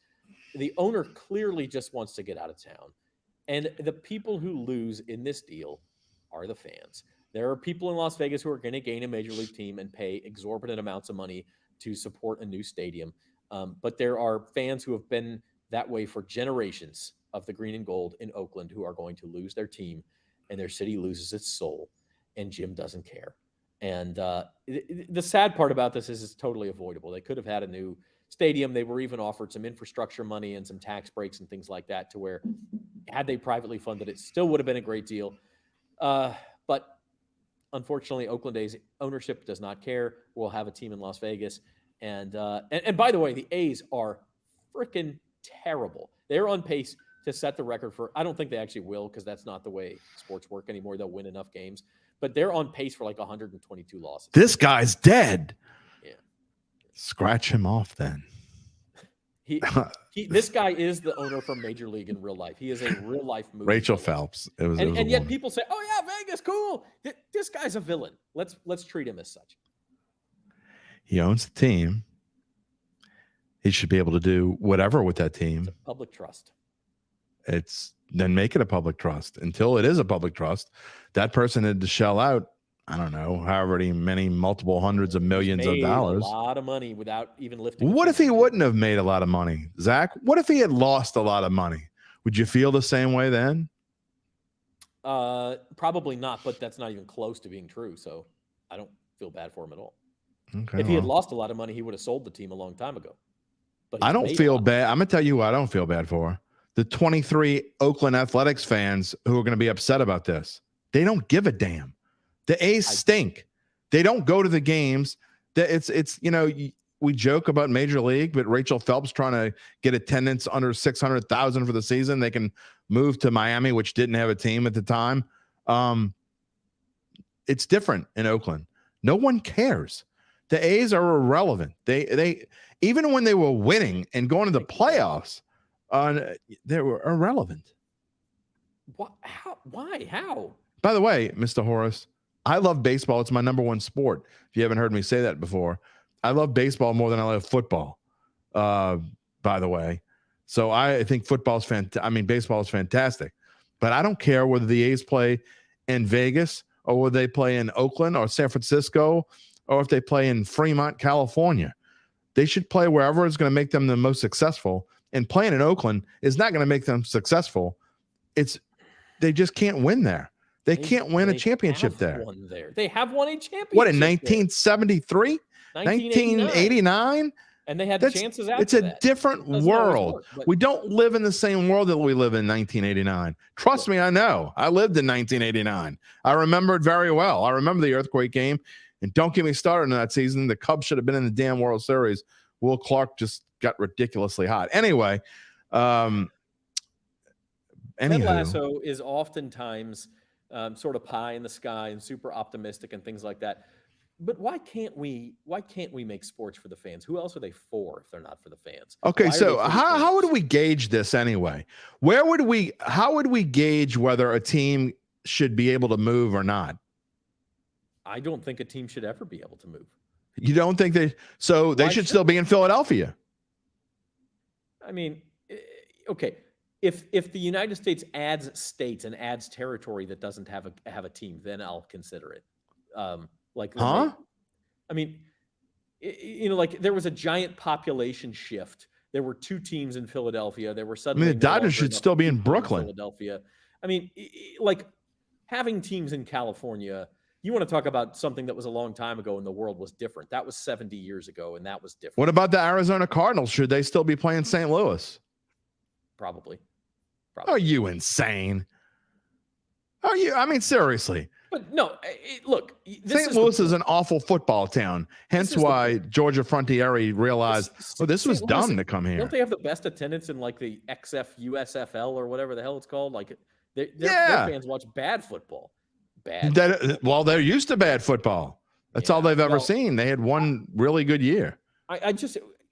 The owner clearly just wants to get out of town. And the people who lose in this deal are the fans. There are people in Las Vegas who are going to gain a major league team and pay exorbitant amounts of money to support a new stadium. But there are fans who have been that way for generations of the green and gold in Oakland who are going to lose their team, and their city loses its soul, and Jim doesn't care. And the sad part about this is it's totally avoidable. They could have had a new stadium. They were even offered some infrastructure money and some tax breaks and things like that, to where had they privately funded it, still would have been a great deal. But unfortunately, Oakland A's ownership does not care. We'll have a team in Las Vegas. And by the way, the A's are freaking terrible. They're on pace to set the record for, I don't think they actually will, because that's not the way sports work anymore. They'll win enough games. But they're on pace for like 122 losses. This guy's dead. Yeah. Scratch him off then. This guy is the owner from Major League in real life. He is a real life movie. Rachel Phelps. And yet people say, "Oh yeah, Vegas, cool. This guy's a villain. Let's treat him as such." He owns the team. He should be able to do whatever with that team. It's a public trust. Then make it a public trust. Until it is a public trust, that person had to shell out, I don't know, however many multiple hundreds of millions of dollars. A lot of money without even lifting. What if he wouldn't have made a lot of money, Zach? What if he had lost a lot of money? Would you feel the same way then? Probably not, but that's not even close to being true. So I don't feel bad for him at all. Okay, if he had lost a lot of money, he would have sold the team a long time ago. But I don't feel bad. I'm going to tell you what I don't feel bad for. The 23 Oakland Athletics fans who are going to be upset about this. They don't give a damn. The A's stink. They don't go to the games. It's we joke about Major League, but Rachel Phelps trying to get attendance under 600,000 for the season. They can move to Miami, which didn't have a team at the time. It's different in Oakland. No one cares. The A's are irrelevant. They even when they were winning and going to the playoffs, they were irrelevant. What? How? Why? How? By the way, Mr. Horace, I love baseball. It's my number one sport. If you haven't heard me say that before, I love baseball more than I love football. By the way, so I think football's baseball is fantastic, but I don't care whether the A's play in Vegas or whether they play in Oakland or San Francisco or if they play in Fremont, California. They should play wherever is going to make them the most successful. And playing in Oakland is not going to make them successful. They just can't win there. They can't win a championship there. They have won a championship. What, in 1973? 1989? And they had chances after that. It's a different world. We don't live in the same world that we live in 1989. Trust me, I know. I lived in 1989. I remember it very well. I remember the earthquake game. And don't get me started in that season. The Cubs should have been in the damn World Series. Will Clark just got ridiculously hot. Anyway, Ted Lasso is oftentimes sort of pie in the sky and super optimistic and things like that. But why can't we make sports for the fans? Who else are they for if they're not for the fans? Okay, so how would we gauge this anyway? How would we gauge whether a team should be able to move or not? I don't think a team should ever be able to move. You don't think they should still be in Philadelphia? I mean, okay. If the United States adds states and adds territory that doesn't have a team, then I'll consider it. I mean, like there was a giant population shift. There were 2 teams in Philadelphia. There were suddenly the Dodgers should still be in Brooklyn. Philadelphia. I mean, like having teams in California. You want to talk about something that was a long time ago and the world was different. That was 70 years ago, and that was different. What about the Arizona Cardinals? Should they still be playing St. Louis? Probably. Are you insane? Are you? I mean, seriously. But no, look. St. Louis is an awful football town. Hence why Georgia Frontiere realized, this was dumb to come here. Don't they have the best attendance in like the XF USFL or whatever the hell it's called? Like their fans watch bad football. They're used to bad football. That's all they've ever seen. They had one really good year.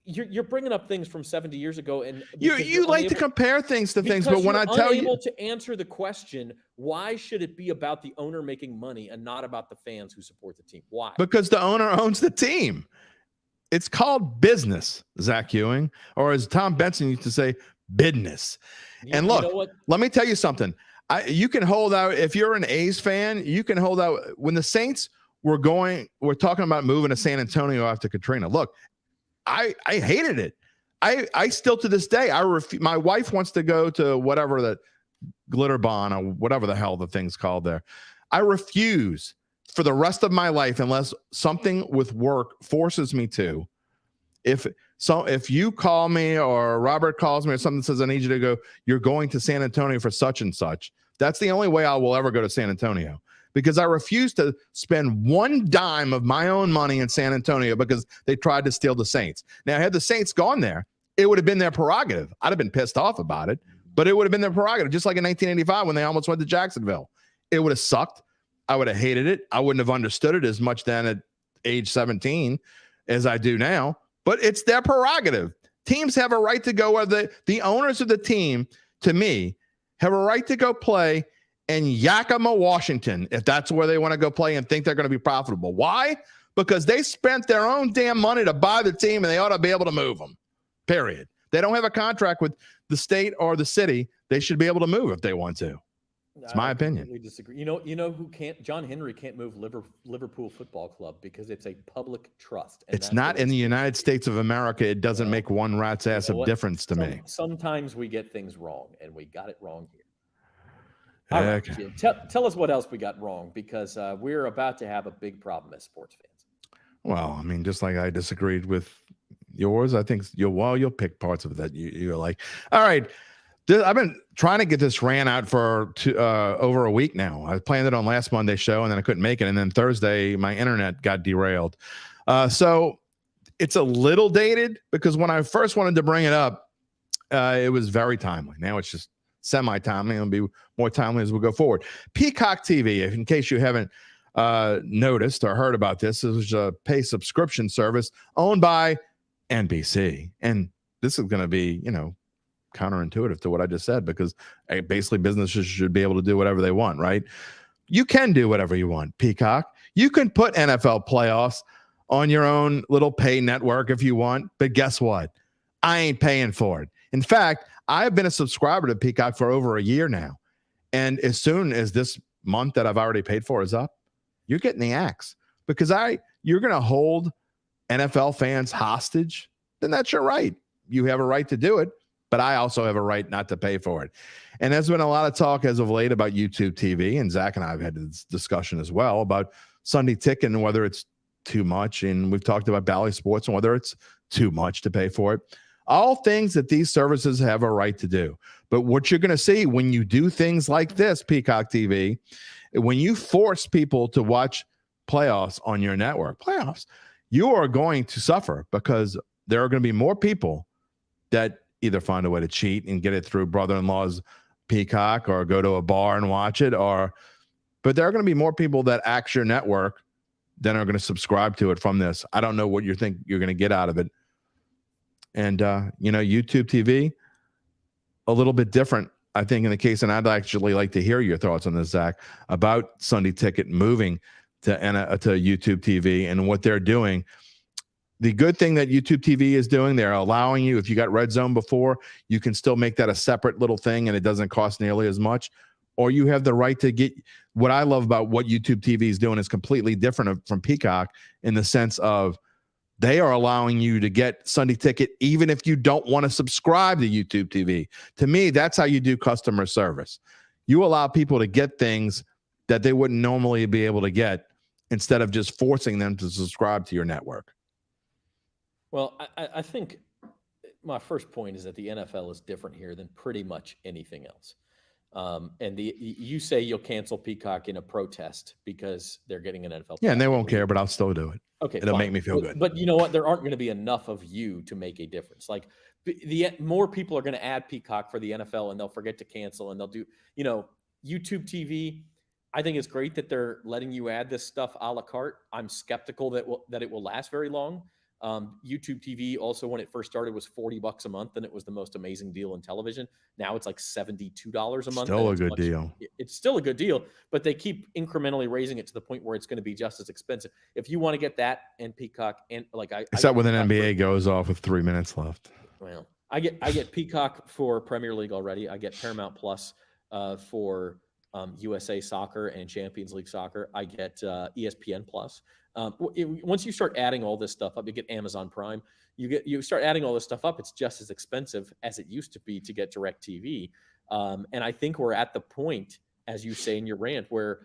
You're bringing up things from 70 years ago, and you like to compare things to things, but when I tell you, unable to answer the question, why should it be about the owner making money and not about the fans who support the team? Why? Because the owner owns the team. It's called business, Zach Ewing, or as Tom Benson used to say, business. And look, let me tell you something. You can hold out if you're an A's fan. You can hold out when the Saints we're talking about moving to San Antonio after Katrina. Look, I hated it. I still to this day my wife wants to go to whatever that Glitterbond or whatever the hell the thing's called there. I refuse for the rest of my life unless something with work forces me to. If you call me or Robert calls me or something says I need you to go, you're going to San Antonio for such and such. That's the only way I will ever go to San Antonio, because I refuse to spend one dime of my own money in San Antonio because they tried to steal the Saints. Now, had the Saints gone there, it would have been their prerogative. I'd have been pissed off about it, but it would have been their prerogative, just like in 1985 when they almost went to Jacksonville. It would have sucked. I would have hated it. I wouldn't have understood it as much then at age 17 as I do now, but it's their prerogative. Teams have a right to go where the owners of the team, to me, have a right to go play in Yakima, Washington, if that's where they want to go play and think they're going to be profitable. Why? Because they spent their own damn money to buy the team and they ought to be able to move them, period. They don't have a contract with the state or the city. They should be able to move if they want to. It's my opinion. We disagree. You know who can't? John Henry can't move Liverpool Football Club because it's a public trust. It's not in the United States of America. It doesn't make one rat's ass of difference to me. Sometimes we get things wrong, and we got it wrong here. All right, Jim, tell us what else we got wrong, because we're about to have a big problem as sports fans. Well, I mean, just like I disagreed with yours, I think you'll pick parts of that you're like, all right. I've been trying to get this rant out for over a week now. I planned it on last Monday's show, and then I couldn't make it. And then Thursday, my internet got derailed. So it's a little dated, because when I first wanted to bring it up, it was very timely. Now it's just semi-timely. It'll be more timely as we go forward. Peacock TV, in case you haven't noticed or heard about this is a pay subscription service owned by NBC. And this is going to be, counterintuitive to what I just said, because basically businesses should be able to do whatever they want, right? You can do whatever you want, Peacock. You can put NFL playoffs on your own little pay network if you want, but guess what? I ain't paying for it. In fact, I've been a subscriber to Peacock for over a year now. And as soon as this month that I've already paid for is up, you're getting the axe, because you're going to hold NFL fans hostage then that's your right. You have a right to do it, but I also have a right not to pay for it. And there's been a lot of talk as of late about YouTube TV, and Zach and I have had this discussion as well about Sunday Ticket and whether it's too much. And we've talked about Bally Sports and whether it's too much to pay for it. All things that these services have a right to do. But what you're going to see when you do things like this, Peacock TV, when you force people to watch playoffs on your network, you are going to suffer because there are going to be more people that either find a way to cheat and get it through brother-in-law's Peacock or go to a bar and watch it, but there are going to be more people that axe your network than are going to subscribe to it from this. I don't know what you think you're going to get out of it. And, YouTube TV, a little bit different, I think, in the case, and I'd actually like to hear your thoughts on this, Zach, about Sunday Ticket moving to YouTube TV and what they're doing. The good thing that YouTube TV is doing, they're allowing you, if you got Red Zone before, you can still make that a separate little thing and it doesn't cost nearly as much. Or you have the right to get, what I love about what YouTube TV is doing is completely different from Peacock in the sense of they are allowing you to get Sunday Ticket even if you don't want to subscribe to YouTube TV. To me, that's how you do customer service. You allow people to get things that they wouldn't normally be able to get instead of just forcing them to subscribe to your network. Well, I think my first point is that the NFL is different here than pretty much anything else. And you say you'll cancel Peacock in a protest because they're getting an NFL. Yeah, and they won't care, but I'll still do it. Okay, it'll make me feel good. But you know what? There aren't going to be enough of you to make a difference. Like the more people are going to add Peacock for the NFL, and they'll forget to cancel, and they'll do, YouTube TV. I think it's great that they're letting you add this stuff a la carte. I'm skeptical that it will last very long. YouTube TV also, when it first started, was $40 a month, and it was the most amazing deal in television. Now it's like $72 a month. Still a good deal. It's still a good deal, but they keep incrementally raising it to the point where it's going to be just as expensive. If you want to get that and Peacock, and except when an NBA goes off with 3 minutes left. Well, I get Peacock for Premier League already. I get Paramount Plus for USA Soccer and Champions League Soccer. I get ESPN Plus. Once you start adding all this stuff up, you get Amazon Prime. You start adding all this stuff up. It's just as expensive as it used to be to get DirecTV. And I think we're at the point, as you say in your rant, where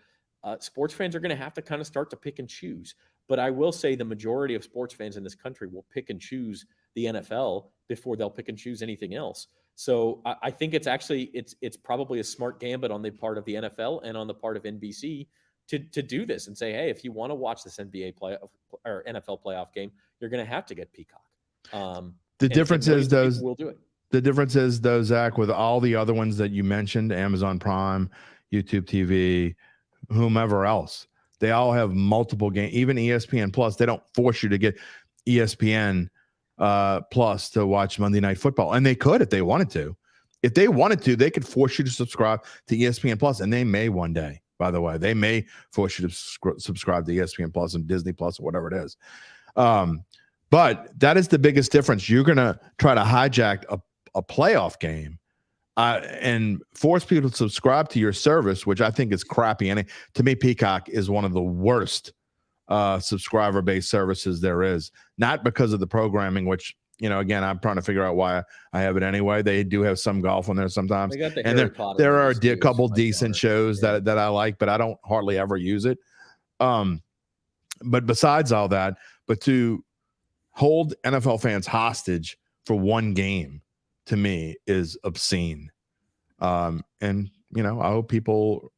sports fans are going to have to kind of start to pick and choose. But I will say the majority of sports fans in this country will pick and choose the NFL before they'll pick and choose anything else. So I think it's probably a smart gambit on the part of the NFL and on the part of NBC to do this and say, hey, if you want to watch this NBA playoff or NFL playoff game, you're going to have to get Peacock. The difference is those. We'll do it. The difference is though, Zach, with all the other ones that you mentioned, Amazon Prime, YouTube TV, whomever else, they all have multiple games. Even ESPN Plus, they don't force you to get ESPN Plus to watch Monday Night Football, and they could if they wanted to. If they wanted to, they could force you to subscribe to ESPN Plus, and they may one day. By the way, they may force you to subscribe to ESPN Plus and Disney Plus or whatever it is. But that is the biggest difference. You're going to try to hijack a playoff game and force people to subscribe to your service, which I think is crappy. And to me, Peacock is one of the worst subscriber-based services there is. Not because of the programming, which, again, I'm trying to figure out why I have it anyway. They do have some golf on there sometimes. And there are a couple decent shows that I like, but I don't hardly ever use it. But besides all that, but to hold NFL fans hostage for one game, to me, is obscene. And, I hope people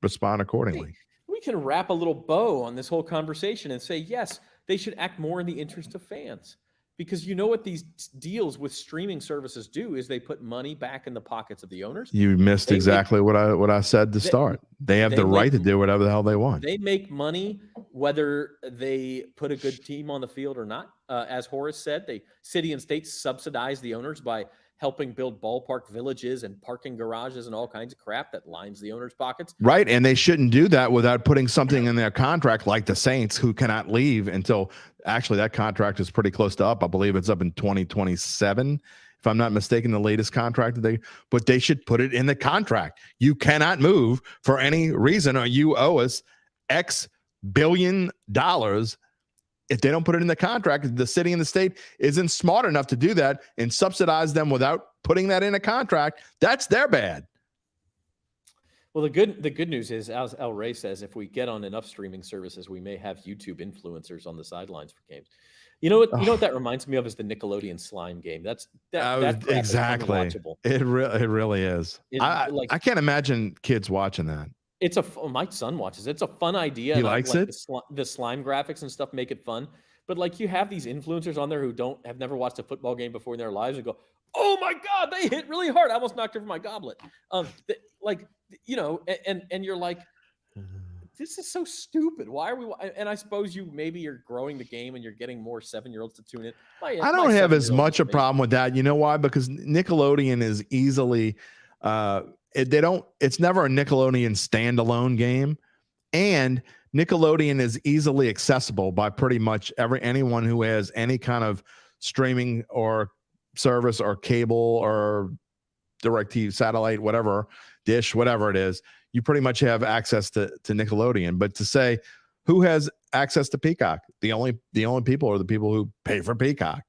respond accordingly. We can wrap a little bow on this whole conversation and say, yes, they should act more in the interest of fans. Because you know what these deals with streaming services do is they put money back in the pockets of the owners. You missed exactly what I said to start. They have the right to do whatever the hell they want. They make money whether they put a good team on the field or not. As Horace said, city and state subsidize the owners by helping build ballpark villages and parking garages and all kinds of crap that lines the owners' pockets. Right, and they shouldn't do that without putting something in their contract, like the Saints, who cannot leave until actually that contract is pretty close to up. I believe it's up in 2027, if I'm not mistaken, the latest contract but they should put it in the contract. You cannot move for any reason, or you owe us X billion dollars if they don't put it in the contract, the city and the state isn't smart enough to do that and subsidize them without putting that in a contract, that's their bad. Well, the good news is, as El Rey says, if we get on enough streaming services, we may have YouTube influencers on the sidelines for games. You know what that reminds me of is the Nickelodeon slime game. That exactly. unwatchable. It really is. I can't imagine kids watching that. My son watches. It's a fun idea. He likes it. The slime graphics and stuff make it fun. But like, you have these influencers on there who have never watched a football game before in their lives and go, "Oh my God, they hit really hard. I almost knocked over my goblet." And you're like, this is so stupid. Why are we? And I suppose you're growing the game and you're getting more 7-year-olds to tune in. I don't have as much a problem with that. You know why? Because Nickelodeon is easily, it's never a Nickelodeon standalone game, and Nickelodeon is easily accessible by pretty much anyone who has any kind of streaming or service or cable or DirecTV, satellite, whatever, dish, whatever it is. You pretty much have access to Nickelodeon. But to say who has access to Peacock, the only people are the people who pay for Peacock.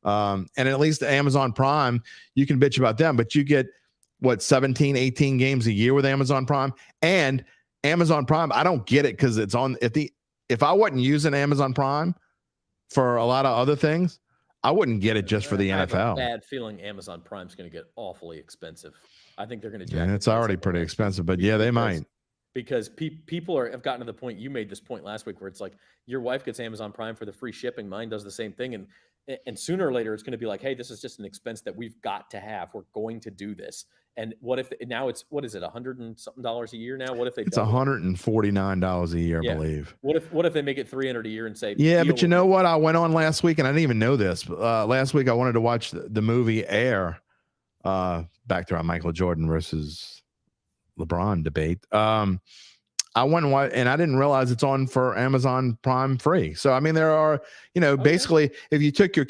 And at least Amazon Prime, you can bitch about them, but you get 17, 18 games a year with Amazon Prime. And Amazon Prime, I don't get it because it's on. If I wasn't using Amazon Prime for a lot of other things, I wouldn't get it just for the NFL. I have a bad feeling Amazon Prime's going to get awfully expensive. I think they're going to jack. And it's already pretty expensive, but yeah, they might. Because people have gotten to the point, you made this point last week, where it's like your wife gets Amazon Prime for the free shipping. Mine does the same thing. And sooner or later, it's going to be like, hey, this is just an expense that we've got to have. We're going to do this. And what if now it's, what is it, $100 and something a year now? What if they? It's $149 a year, I believe. What if they make it $300 a year and say? Yeah, but you know what? I went on last week and I didn't even know this. Last week I wanted to watch the movie Air. Back to our Michael Jordan versus LeBron debate. I went and I didn't realize it's on for Amazon Prime free. So, I mean, there are, basically, if you took your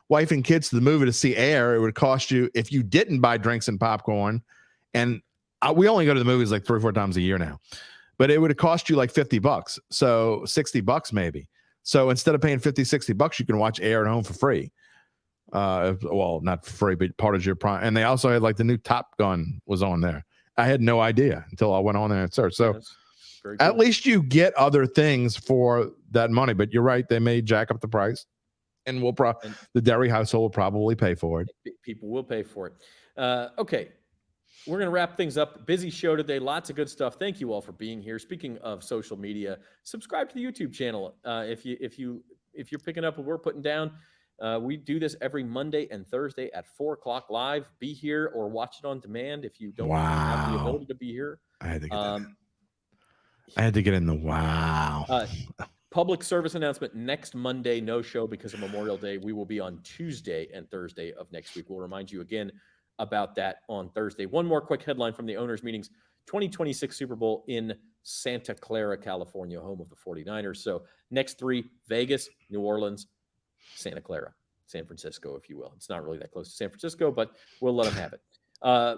wife and kids to the movie to see Air, it would cost you, if you didn't buy drinks and popcorn, and we only go to the movies like 3 or 4 times a year now, but it would have cost you like $50. So $60 maybe. So instead of paying $50-$60, you can watch Air at home for free. Well, not for free, but part of your Prime. And they also had like the new Top Gun was on there. I had no idea until I went on there and searched. So at least you get other things for that money, but you're right. They may jack up the price, and the dairy household will probably pay for it. People will pay for it. Okay. We're going to wrap things up. Busy show today. Lots of good stuff. Thank you all for being here. Speaking of social media, subscribe to the YouTube channel. If you're picking up what we're putting down, we do this every Monday and Thursday at 4:00 live. Be here or watch it on demand if you don't have the ability to be here. I had to get that. I had to get in the wow. Public service announcement next Monday, no show because of Memorial Day. We will be on Tuesday and Thursday of next week. We'll remind you again about that on Thursday. One more quick headline from the owners' meetings. 2026 Super Bowl in Santa Clara, California, home of the 49ers. So next 3, Vegas, New Orleans, Santa Clara, San Francisco, if you will. It's not really that close to San Francisco, but we'll let them have it.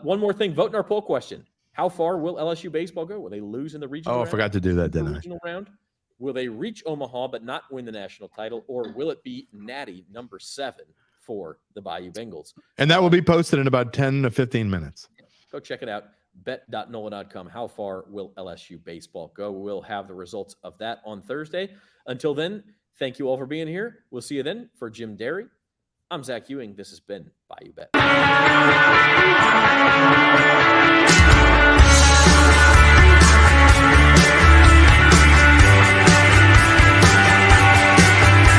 One more thing. Vote in our poll question. How far will LSU baseball go? Will they lose in the regional round? I forgot to do that, didn't I? Regional round? Will they reach Omaha but not win the national title, or will it be natty number 7 for the Bayou Bengals? And that will be posted in about 10 to 15 minutes. Go check it out. Bet.nola.com. How far will LSU baseball go? We'll have the results of that on Thursday. Until then, thank you all for being here. We'll see you then. For Jim Derry, I'm Zach Ewing. This has been Bayou Bet.